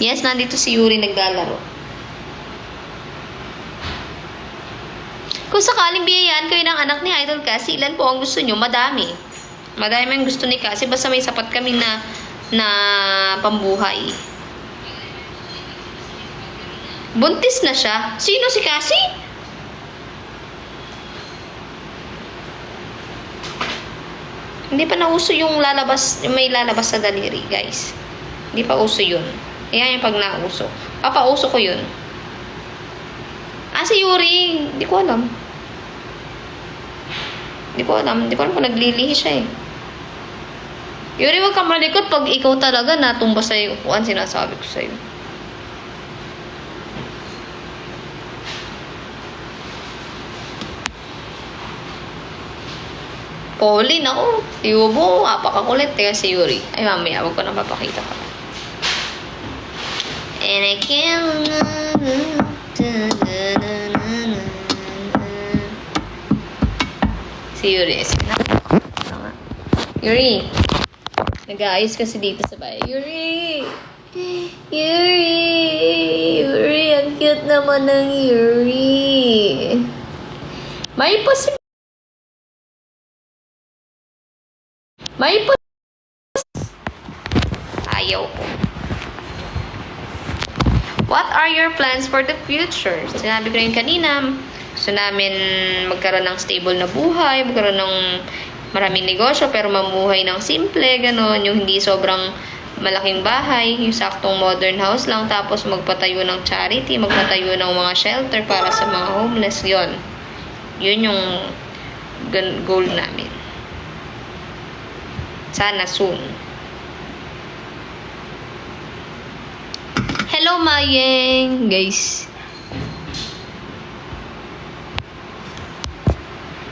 Yes, nandito si Yuri naglalaro. Kung sakaling biyayaan kayo ng anak ni Idol Cassie, ilan po ang gusto nyo? Madami. Madami ang gusto ni Cassie. Basta may sapat kami na pambuhay. Buntis na siya. Sino si Cassie? Hindi pa nauso yung may lalabas sa daliri, guys. Hindi pa uso yun. Ayan yung pag nauso. Papauso ko yun. Si Yuri. Hindi ko alam. Hindi ko alam kung naglilihi siya eh. Yuri, wag kang malikot pag ikaw talaga natumba sa'yo. Upuan, sinasabi ko sa'yo. Pauline ako. Yubo, apakakulit. Teka si Yuri. Ay, mamaya, wag ko na mapakita ka. And I can't... Si Yuri. Yuri. Nag-aayos kasi dito sa bahay. Yuri! Yuri! Ang cute naman ng Yuri. May ayaw ko. What are your plans for the future? Sinabi ko rin kanina, gusto namin magkaroon ng stable na buhay, magkaroon ng maraming negosyo, pero mamuhay ng simple, gano'n. Yung hindi sobrang malaking bahay, yung saktong modern house lang, tapos magpatayo ng charity, magpatayo ng mga shelter para sa mga homeless, yun. Yun yung goal namin. Sana soon. Hello, Mayeng! Guys.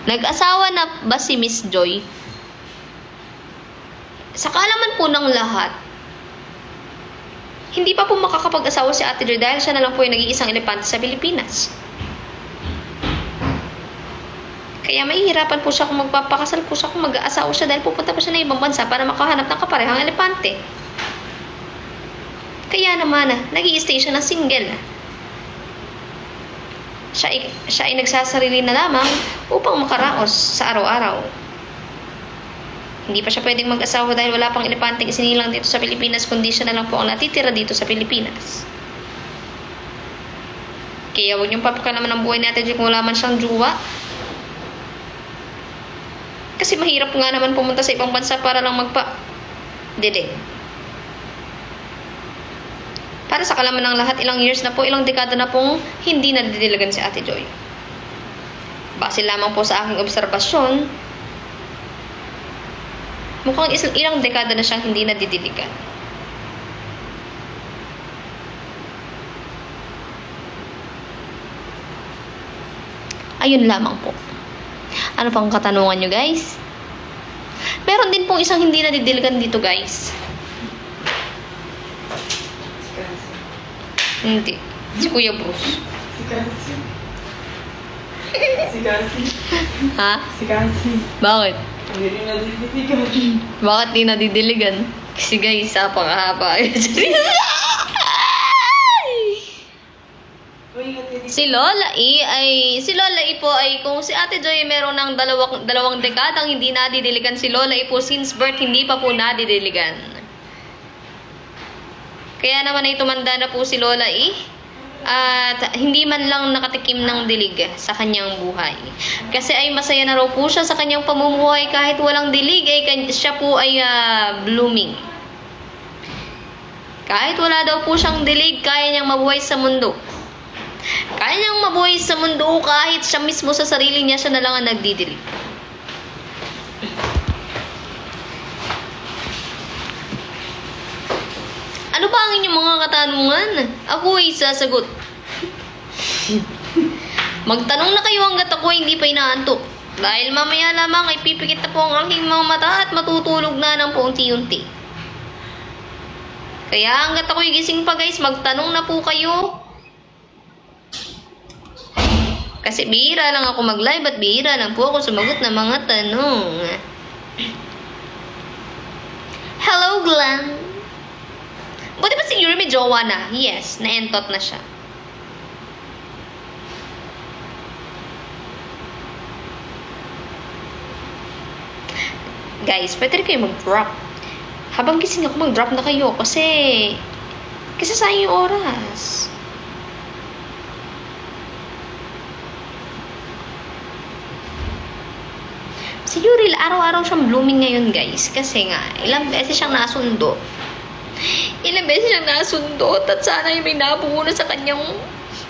Nag-asawa na ba si Miss Joy? Sa kaalaman po ng lahat, hindi pa po makakapag-asawa si Ate Joy dahil siya na lang po yung nag-iisang elepante sa Pilipinas. Kaya mahihirapan po siya kung magpapakasal po siya kung mag-aasawa siya dahil pupunta po siya ng ibang bansa para makahanap ng kaparehang elepante. Kaya naman, nag-i-stay siya ng single. Siya ay nagsasarili na lamang upang makaraos sa araw-araw. Hindi pa siya pwedeng mag-asawa dahil wala pang elepanteng isinilang dito sa Pilipinas kundi siya na lang po ang natitira dito sa Pilipinas. Kaya huwag niyong papakalaman ang buhay natin kung wala man siyang jowa. Kasi mahirap nga naman pumunta sa ibang bansa para lang magpa-didig. Para sa kalaman ng lahat, ilang years na po, ilang dekada na pong hindi nadidiligan si Ate Joy. Base lamang po sa aking obserbasyon, mukhang ilang dekada na siyang hindi nadidiligan. Ayun lamang po. Ano pang katanungan nyo, guys? Meron din pong isang hindi nadidiligan dito, guys. Hindi. Si Kuya Bruce. Si Kasi. Si Kasi. Ha? Si Kasi. Bakit? Hindi rin nadidiligan. Bakit di nadidiligan? Kasi guys, napakahaba. Si Lola E po ay kung si Ate Joy meron ng dalawang dekadang hindi nadidiligan, si Lola E po since birth hindi pa po nadidiligan. Kaya naman ay tumanda na po si Lola E at hindi man lang nakatikim ng dilig sa kanyang buhay. Kasi ay masaya na raw po siya sa kanyang pamumuhay kahit walang dilig ay siya po ay blooming. Kahit wala daw po siyang dilig, kaya niyang mabuhay sa mundo. Kaya niyang mabuhay sa mundo kahit siya mismo sa sarili niya siya na lang ang nagdidilig. Ano ba ang inyong mga katanungan? Ako ay sasagot. Magtanong na kayo hanggat ako hindi pa inaantok. Dahil mamaya lamang ay pipikit na po ang aking mga mata at matutulog na ng paunti-unti. Kaya hanggat ako'y gising pa guys, magtanong na po kayo. Kasi bihira lang ako mag-live at bihira lang po ako sumagot ng mga tanong. Hello, Glenn. Buti ba si Yuri may jowa na? Yes, na-entot na siya. Guys, pwede rin kayo mag-drop. Habang gising ako, mag-drop na kayo kasi sayang yung oras. Si Yuri, araw-araw siyang blooming ngayon, guys. Kasi nga, ilang beses siyang nasundo. At sana yung may nabuno sa kanyang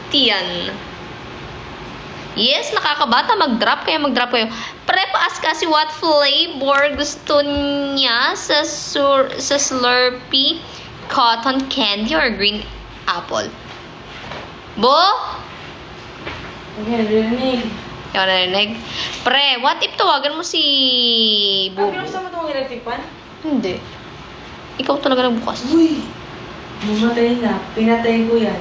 tiyan. Yes, nakakabata. Mag-drop kayo. Pre-paas kasi what flavor gusto niya sa Slurpee, cotton candy, or green apple. Bo? Okay, rinig. Ikaw narinig? Pre, what if tawagan mo si Bubu? Ano gusto mo itong electric fan? Hindi. Ikaw talaga nagbukas. Uy! Mamatay na. Pinatay ko yan.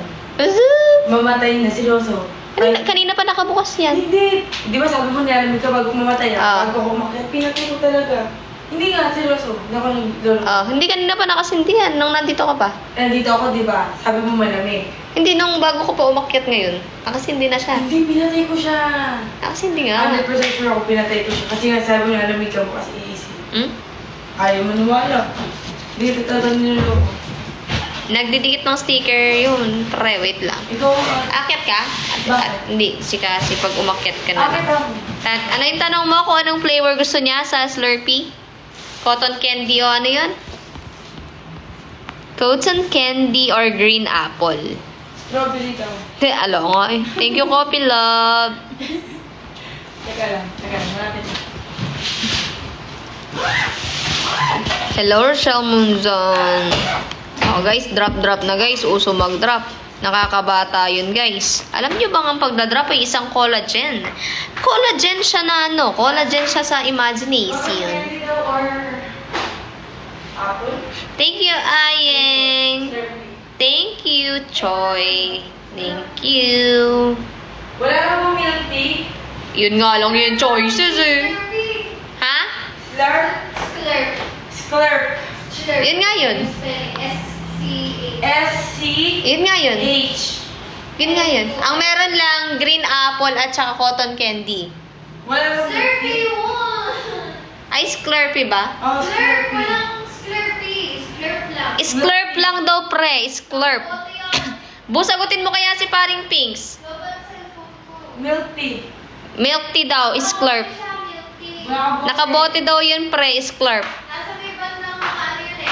Mamatay na, seryoso. Kanina pa nakabukas yan. Hindi. Di ba sabi mo nilalamig ka bago mamatay Ah. Bago ko umakyat, pinatay ko talaga. Hindi nga, seryoso. Hindi ako nag-doon. Hindi kanina pa nakasindihan nung nandito ka pa. Nandito ako, di ba? Sabi mo malamig. Hindi, nung bago ko pa umakyat ngayon. Nakasindi na siya. Hindi, pinatay ko siya. Nakasindi nga. 100% sure ako pinatay ko siya. Kasi nga sabi mo nalamig ka bukas iisip. Hmm? Ayaw maniwala. Hindi ka tatang niloloko. Nagdidikit ng sticker yun. Pre, wait lang. Ikaw, Akyat ka? Bakit? Hindi, kasi pag umakyat ka na. akit ako. Ano yung tanong mo kung anong flavor gusto niya sa Slurpee? Cotton candy o ano yun? Cotton candy or green apple? Strawberry daw. Alo nga eh. Thank you, Coffee Love. Teka lang. Malapit na. Hello, Rochelle Munzon. Oh, guys, drop na guys. Uso mag-drop. Nakakabata yun, guys. Alam nyo bang ang pagdadrop ay isang collagen? Collagen siya na ano? Collagen siya sa imagination. Apple? Thank you, Ayeng. Thank you, Choi. Thank you. Wala na bang milk tea? Yun nga lang yung choices eh. Ha? Slurp? Slurp. Yun nga yun. S-C-H. Yun nga yun. Yun nga yun. Ang meron lang, green apple at saka cotton candy. Wala bang milk tea? Ay, Slurpee ba? Oh, Slurpee. Slurp lang daw, pre. Slurp. Bu, sagutin mo kaya si paring Pinks. Milk tea. Milk tea daw, Slurp. Nakabote daw yun, pre. Slurp. Nasa may bandang ano yun eh.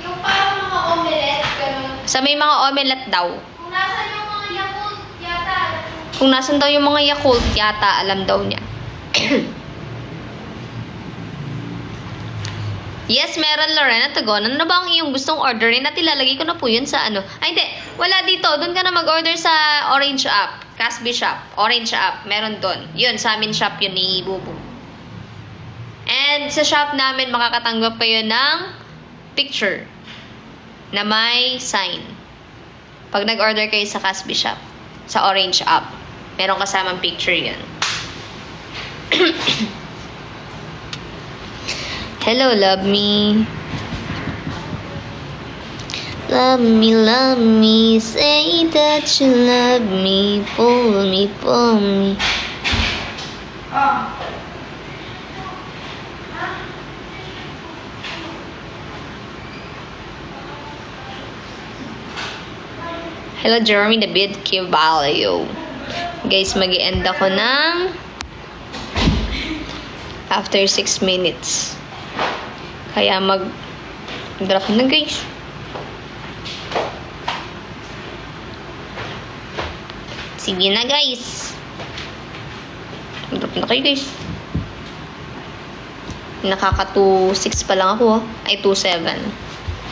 Yung parang mga omelette, gano'n. Sa may mga omelette daw. Kung nasan yung mga Yakult, yata. Kung nasan daw yung mga Yakult, yata alam daw niya. Yes, meron, Lorena Tagon. Ano ba ang iyong gustong orderin? At ilalagay ko na po yun sa ano. Ay, hindi. Wala dito. Doon ka na mag-order sa Orange app. Casby shop. Orange app. Meron doon. Yun, sa amin shop yun ni Bubu. And sa shop namin, makakatanggap kayo ng picture na may sign. Pag nag-order kayo sa Casby shop, sa Orange app, meron kasamang picture yun. Hello, love me. Love me, say that you love me, pull me, pull me. Ah. Hello, Jeremy David Kivalio. Guys, mag-i-end ako ng after 6 minutes. Kaya mag-drop na, guys. Sige na, guys. Drop na kayo, guys. Nakaka 2.6 pa lang ako, ay 2.7.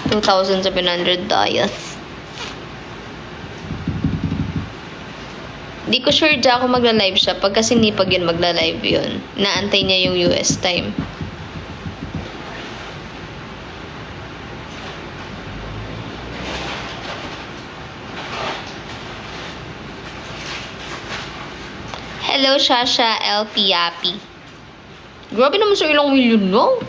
2,700 dayas. Di ko sure dyan ako magla-live siya. Pag kasi nipag yun, magla-live yun. Naantay niya yung US time. Hello, Shasha LP Yapi. Grabe naman sa ilang milyon, no?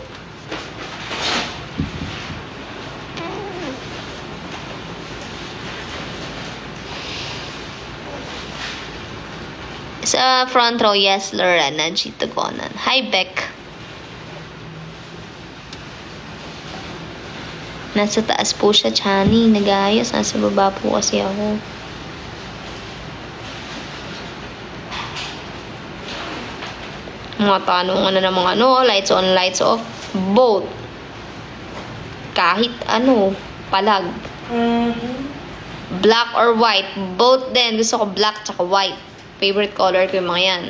Sa front row, yes, Lorena G. Tagonan. Hi, Beck. Nasa taas po siya, Chani. Nag-ayos. Nasa baba po kasi ako. Mga tanong na ng mga ano, lights on, lights off. Both. Kahit ano, palag. Black or white. Both din. Gusto ko black tsaka white. Favorite color ko yung mga yan.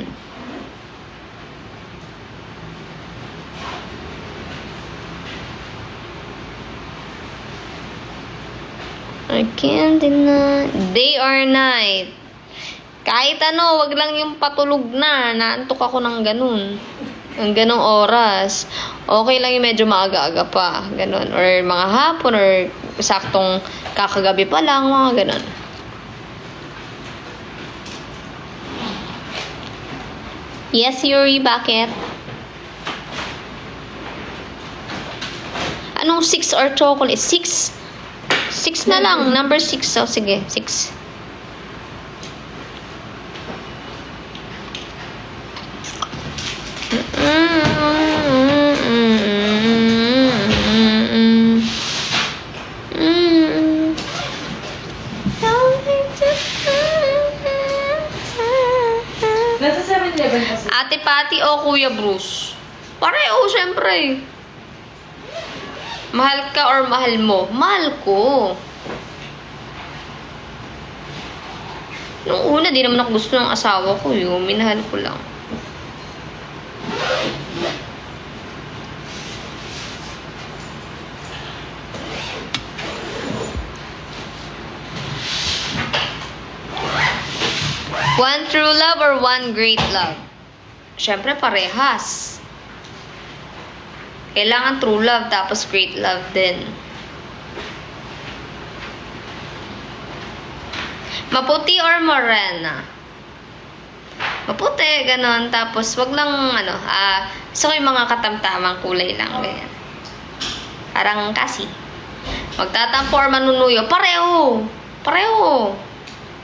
I can't deny. Day or night. Kahit ano, wag lang yung patulog na. Naantok ako ng ganun. Ang ganong oras. Okay lang yung medyo maaga-aga pa. Ganun. Or mga hapon or saktong kakagabi pa lang. Mga ganun. Yes, Yuri, bakit? Anong 6 or chocolate? 6? 6 na lang. Number 6. So, sige. 6. Nasa 7-Eleven kasi. Ate Patty o Kuya Bruce? Pareho, syempre. Mahal ka or mahal mo? Mahal ko. Nung una, di naman ako gusto ng asawa ko yun. Minahal ko lang. One true love or one great love? Siyempre, parehas. Kailangan true love tapos great love din. Maputi or morena? Maputi, ganon. Tapos, wag lang, gusto ko yung mga katamtamang kulay lang. Ganyan. Parang kasi. Magtatampo or manunuyo? Pareho! Pareho!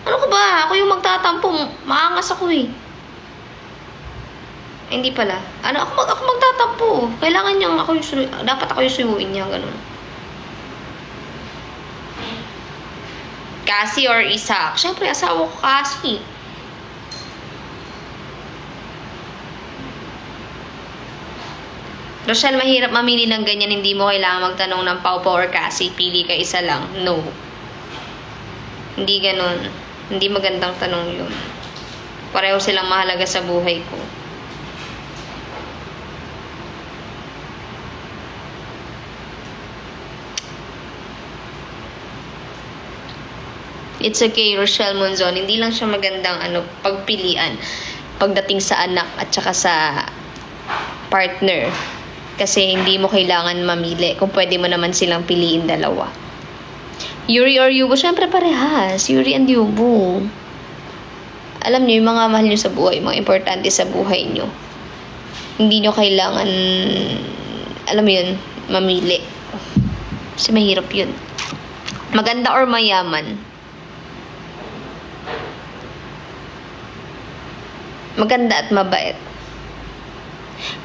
Ano ka ba? Ako yung magtatampo. Maangas ako eh. Ay, hindi pala. Ako magtatampo. Kailangan niyang ako yung dapat ako yung suyuin niya. Ganon. Cassie or Isaac? Siyempre, asawa ko Cassie. Rochelle, mahirap mamili ng ganyan. Hindi mo kailangan magtanong ng Pau Pau or Cassie. Pili ka isa lang. No. Hindi ganun. Hindi magandang tanong yun. Pareho silang mahalaga sa buhay ko. It's okay, Rochelle Monzon. Hindi lang siya magandang pagpilian pagdating sa anak at saka sa partner. Kasi hindi mo kailangan mamili kung pwede mo naman silang piliin dalawa. Yuri or Yubo? Siyempre parehas. Yuri and Yubo. Alam niyo, yung mga mahal niyo sa buhay, mga importante sa buhay niyo. Hindi niyo kailangan, alam mo yun, mamili. Kasi mahirap yun. Maganda or mayaman? Maganda at mabait.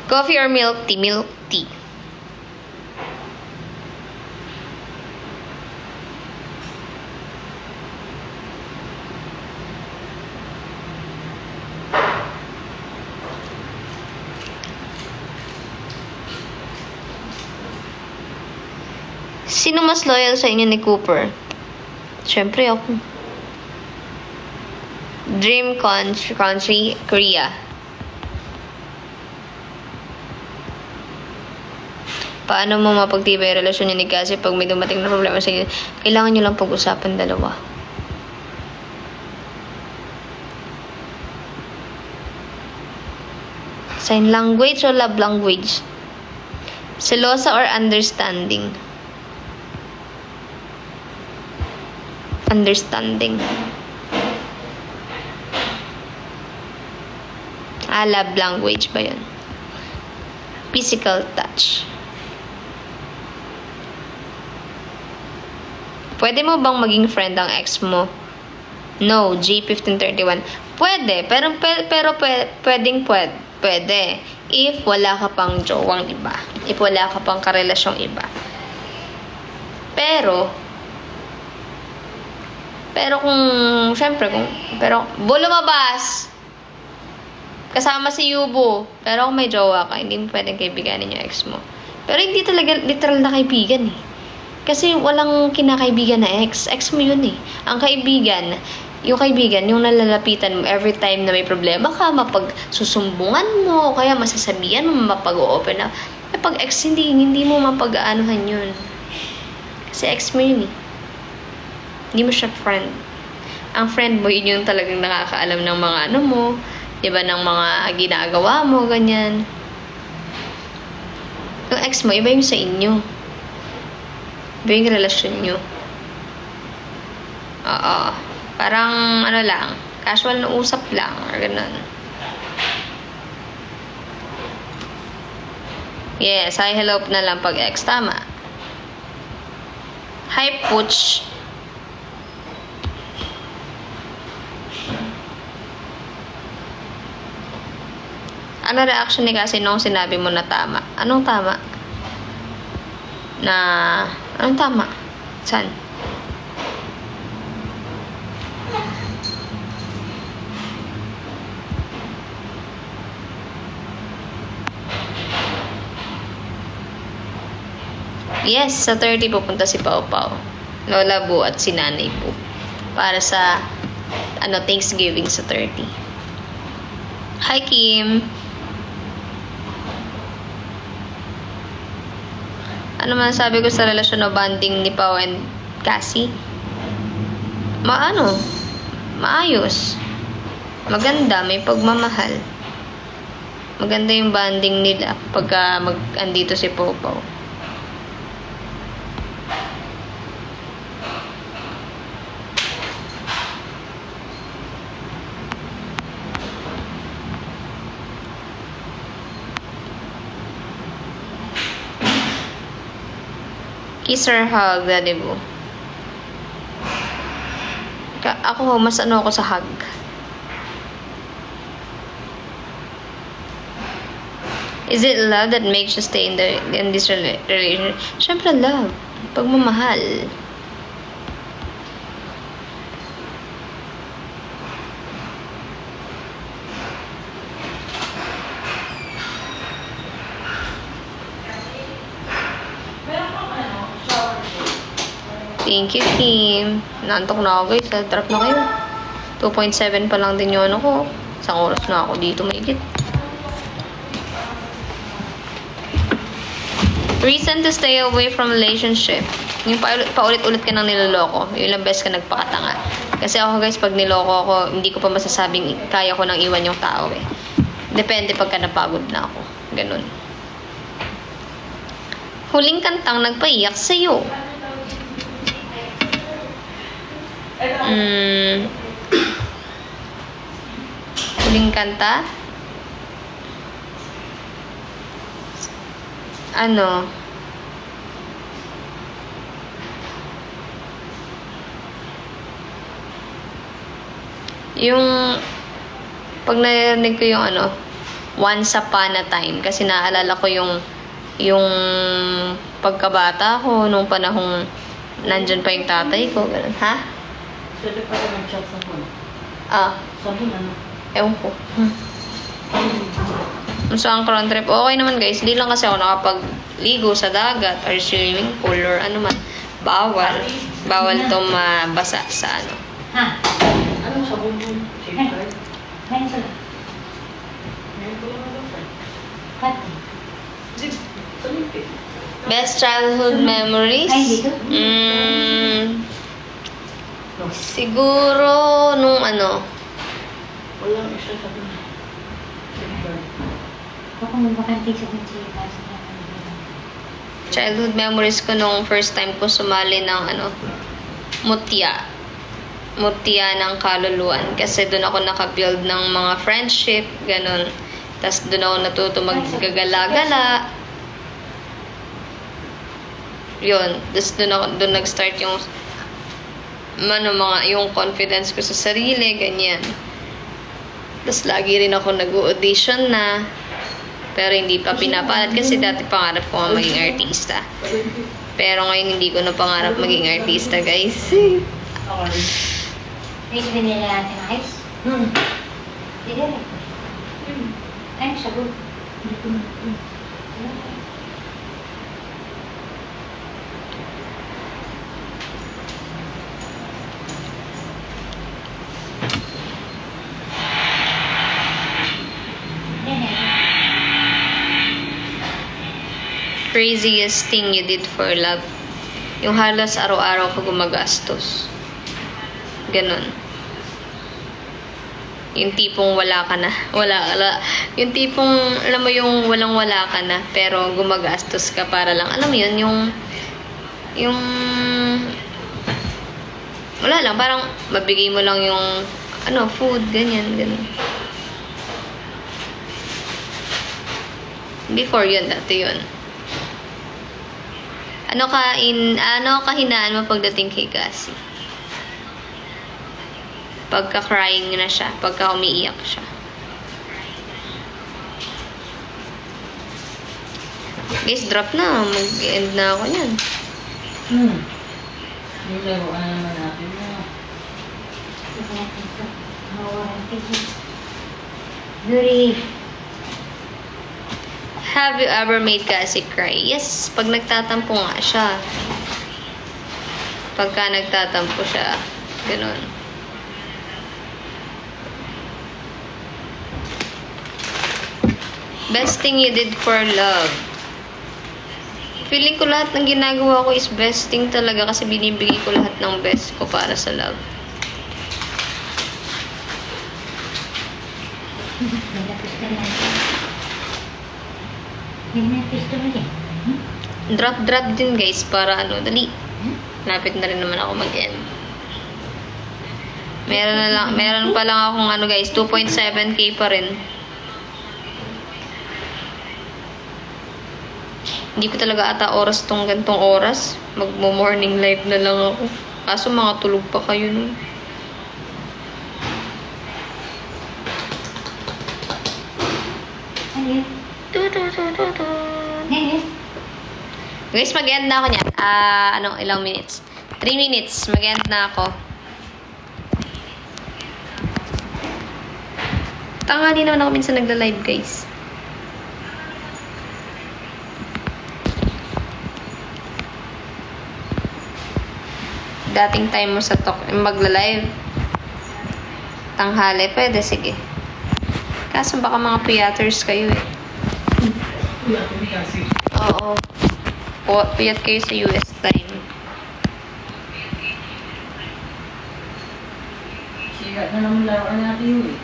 Coffee or milk tea? Milk tea. Sino mas loyal sa inyo ni Cooper? Siyempre ako. Dream country, Korea. Paano mo mapagtibay yung relasyon niyo ni Cassie pag may dumating na problema sa inyo? Kailangan niyo lang pag-usapan dalawa. Sign language or love language? Selosa or understanding? Understanding. Love language ba yun? Physical touch. Pwede mo bang maging friend ang ex mo? No, G1531. Pwede, pero pwede. If wala ka pang jowang iba. If wala ka pang karelasyong iba. Pero lumabas. Kasama si Yubo. Pero kung may jowa ka, hindi mo pwedeng kaibiganin yung ex mo. Pero hindi talaga literal na kaibigan eh. Kasi walang kinakaibigan na ex. Ex mo yun eh. Ang kaibigan, yung nalalapitan mo every time na may problema ka, mapagsusumbungan mo, kaya masasabihan mo, mapag-open na. Pag ex, hindi mo mapag-aanuhan yun. Kasi ex mo yun eh. Hindi mo siya friend. Ang friend mo, yun yung talagang nakakaalam ng mga mo, diba, ng mga ginagawa mo, ganyan. Yung ex mo, iba yung sa inyo. Iba yung relasyon nyo. Oo. Parang, lang, casual na usap lang, or ganun. Yes, hi, hello na lang pag ex. Tama. Hi, Pooch. Ano reaction ni Cassie nung sinabi mo na tama? Anong tama? Anong tama? Saan? Yes, sa 30 pupunta si Pau Pau, Lola Bu at si Nanay Bu para sa Thanksgiving sa 30. Hi, Kim. Ano man sabi ko sa relasyon o bonding ni Pau and Cassie? Maayos. Maganda, may pagmamahal. Maganda yung bonding nila pagka andito si Popo. Kiss or hug, Daddy Boo. Ako, mas ano ako sa hug. Is it love that makes you stay in this relationship? Siyempre, love. Pagmamahal. Thank you, Kim. Nantok na ako, guys. Drop na kayo. 2.7 pa lang din yung ano ko. Isang oras na ako dito, maigit. Reason to stay away from relationship. Yung paulit-ulit ka nang niloloko. Yung ilang beses ka nagpakatanga. Kasi ako, guys, pag niloko ako, hindi ko pa masasabing kaya ko nang iwan yung tao, eh. Depende pagka napagod na ako. Ganun. Huling kantang nagpaiyak sa'yo. Huling kanta? Ano? Yung pag narinig ko yung ano, Once Upon a Time, kasi naalala ko yung pagkabata ko nung panahong nandyan pa yung tatay ko, ganun. Ha? Pwede pa rin mag-chat sa phone. Sabi ano? Ewan ko. So, ang crown trip, okay naman, guys. Hindi lang kasi ako nakapag-ligo sa dagat or swimming pool or ano man. Bawal. Bawal to mabasa sa ano. Anong sabon mo? Safeguard? Best childhood memories? Siguro nung ano, Walang isa sabi mo. Safeguard. childhood memories ko nung first time ko sumali ng ano, mutya ng kaluluwan. Kasi doon ako nakabuild ng mga friendship, ganun. Tapos doon ako natuto maggagala-gala. Yun. Tapos doon nag-start yung yung confidence ko sa sarili, ganyan. Tapos lagi rin ako nag-audition na. Pero hindi pa pinapalad kasi dati pangarap ko nga maging artista. Pero ngayon hindi ko na pangarap maging artista, guys. Ice vanilla natin ice? Hindi rin. Ay, sagot. Craziest thing you did for love? Yung halos araw-araw ko gumagastos. Ganon. Yung tipong wala ka na. Wala. Yung tipong, alam mo yung walang-wala ka na, pero gumagastos ka para lang. Alam mo yun, yung wala lang, parang mabigay mo lang yung food, ganyan. Before yun, dati yun. Ano kahinaan mo pagdating kay Cassie? Pagka-crying na siya, pagka umiiyak siya. Guys, drop na. Mag-end na ako niyan. Nilaruan na naman natin na. Duri. Have you ever made Cassie cry? Yes, pag nagtatampo nga siya. Pagka nagtatampo siya, gano'n. Best thing you did for love? Feeling ko lahat ng ginagawa ko is best thing talaga kasi binibigay ko lahat ng best ko para sa love. May lapis ka na. May pisto mo din. Drop din guys para ano, dali. Lapit na rin naman ako mag-end. Meron pa lang akong ano guys, 2.7k pa rin. Hindi ko talaga ata oras tong gantong oras. Magmo-morning live na lang ako. Kaso mga tulog pa kayo nun. Ano yun? Ano yun? Guys, mag-end na ako niyan. Ilang minutes? 3 minutes. Mag-end na ako. Tanghali naman ako minsan nagla-live, guys. Dating time mo sa magla-live. Tanghali, pwede, sige. Kaso baka mga piyaters kayo eh. Oo. Piyat kayo sa US time. Siya na naman laruan natin yun eh.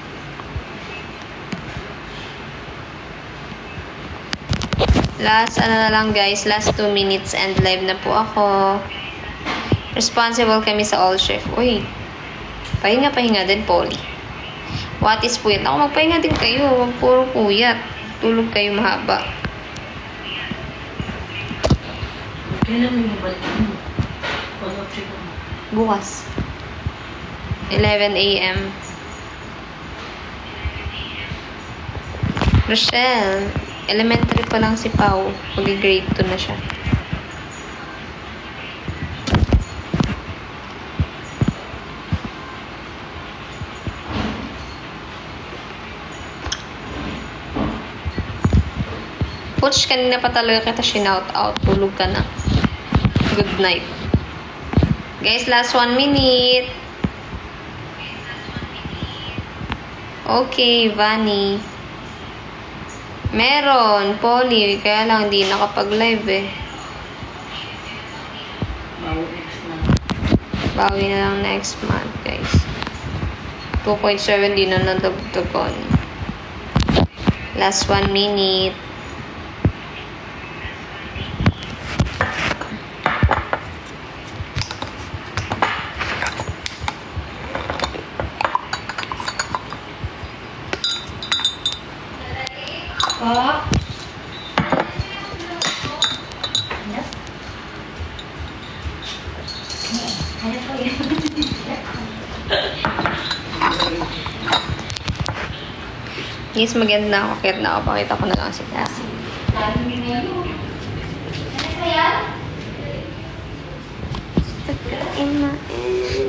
Last, na lang guys. Last 2 minutes and live na po ako. Responsible kami sa all shift. Uy. Pahinga din, Polly. What is puyat? Ako, magpahinga din kayo. Huwag puro puyat. Tulog kayo mahaba. Kailan mo balik mo? Follow-up check mo. Bukas. 11 a.m. Rochelle, elementary pa lang si Pau. Mag-grade 2 na siya. Coach, kanina pa talaga kita shinout out. Tulog ka na. Good night. Guys, last 1 minute. Okay, Vani. Meron, Polly. Kaya lang, hindi nakapag-live eh. Bawi na lang next month, guys. 2.7 din na nadagdagan. Last 1 minute. Ano po yun? Yes, mag-end na ako. Kaya na ako. Pakita ko na lang si Cassie. Ano kaya? In my end.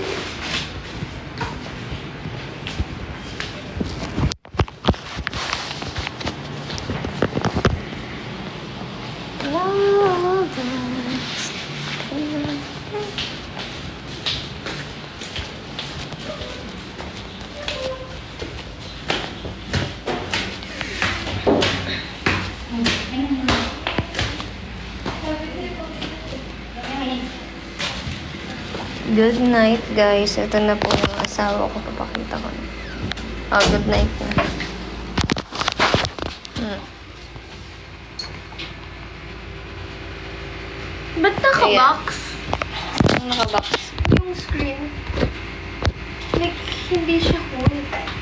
Good night, guys. Ito na po yung asawa ko. Papakita ko na. Oh, good night na. Ba't naka-box? Ang nakabox. Yung screen. Like, hindi siya whole.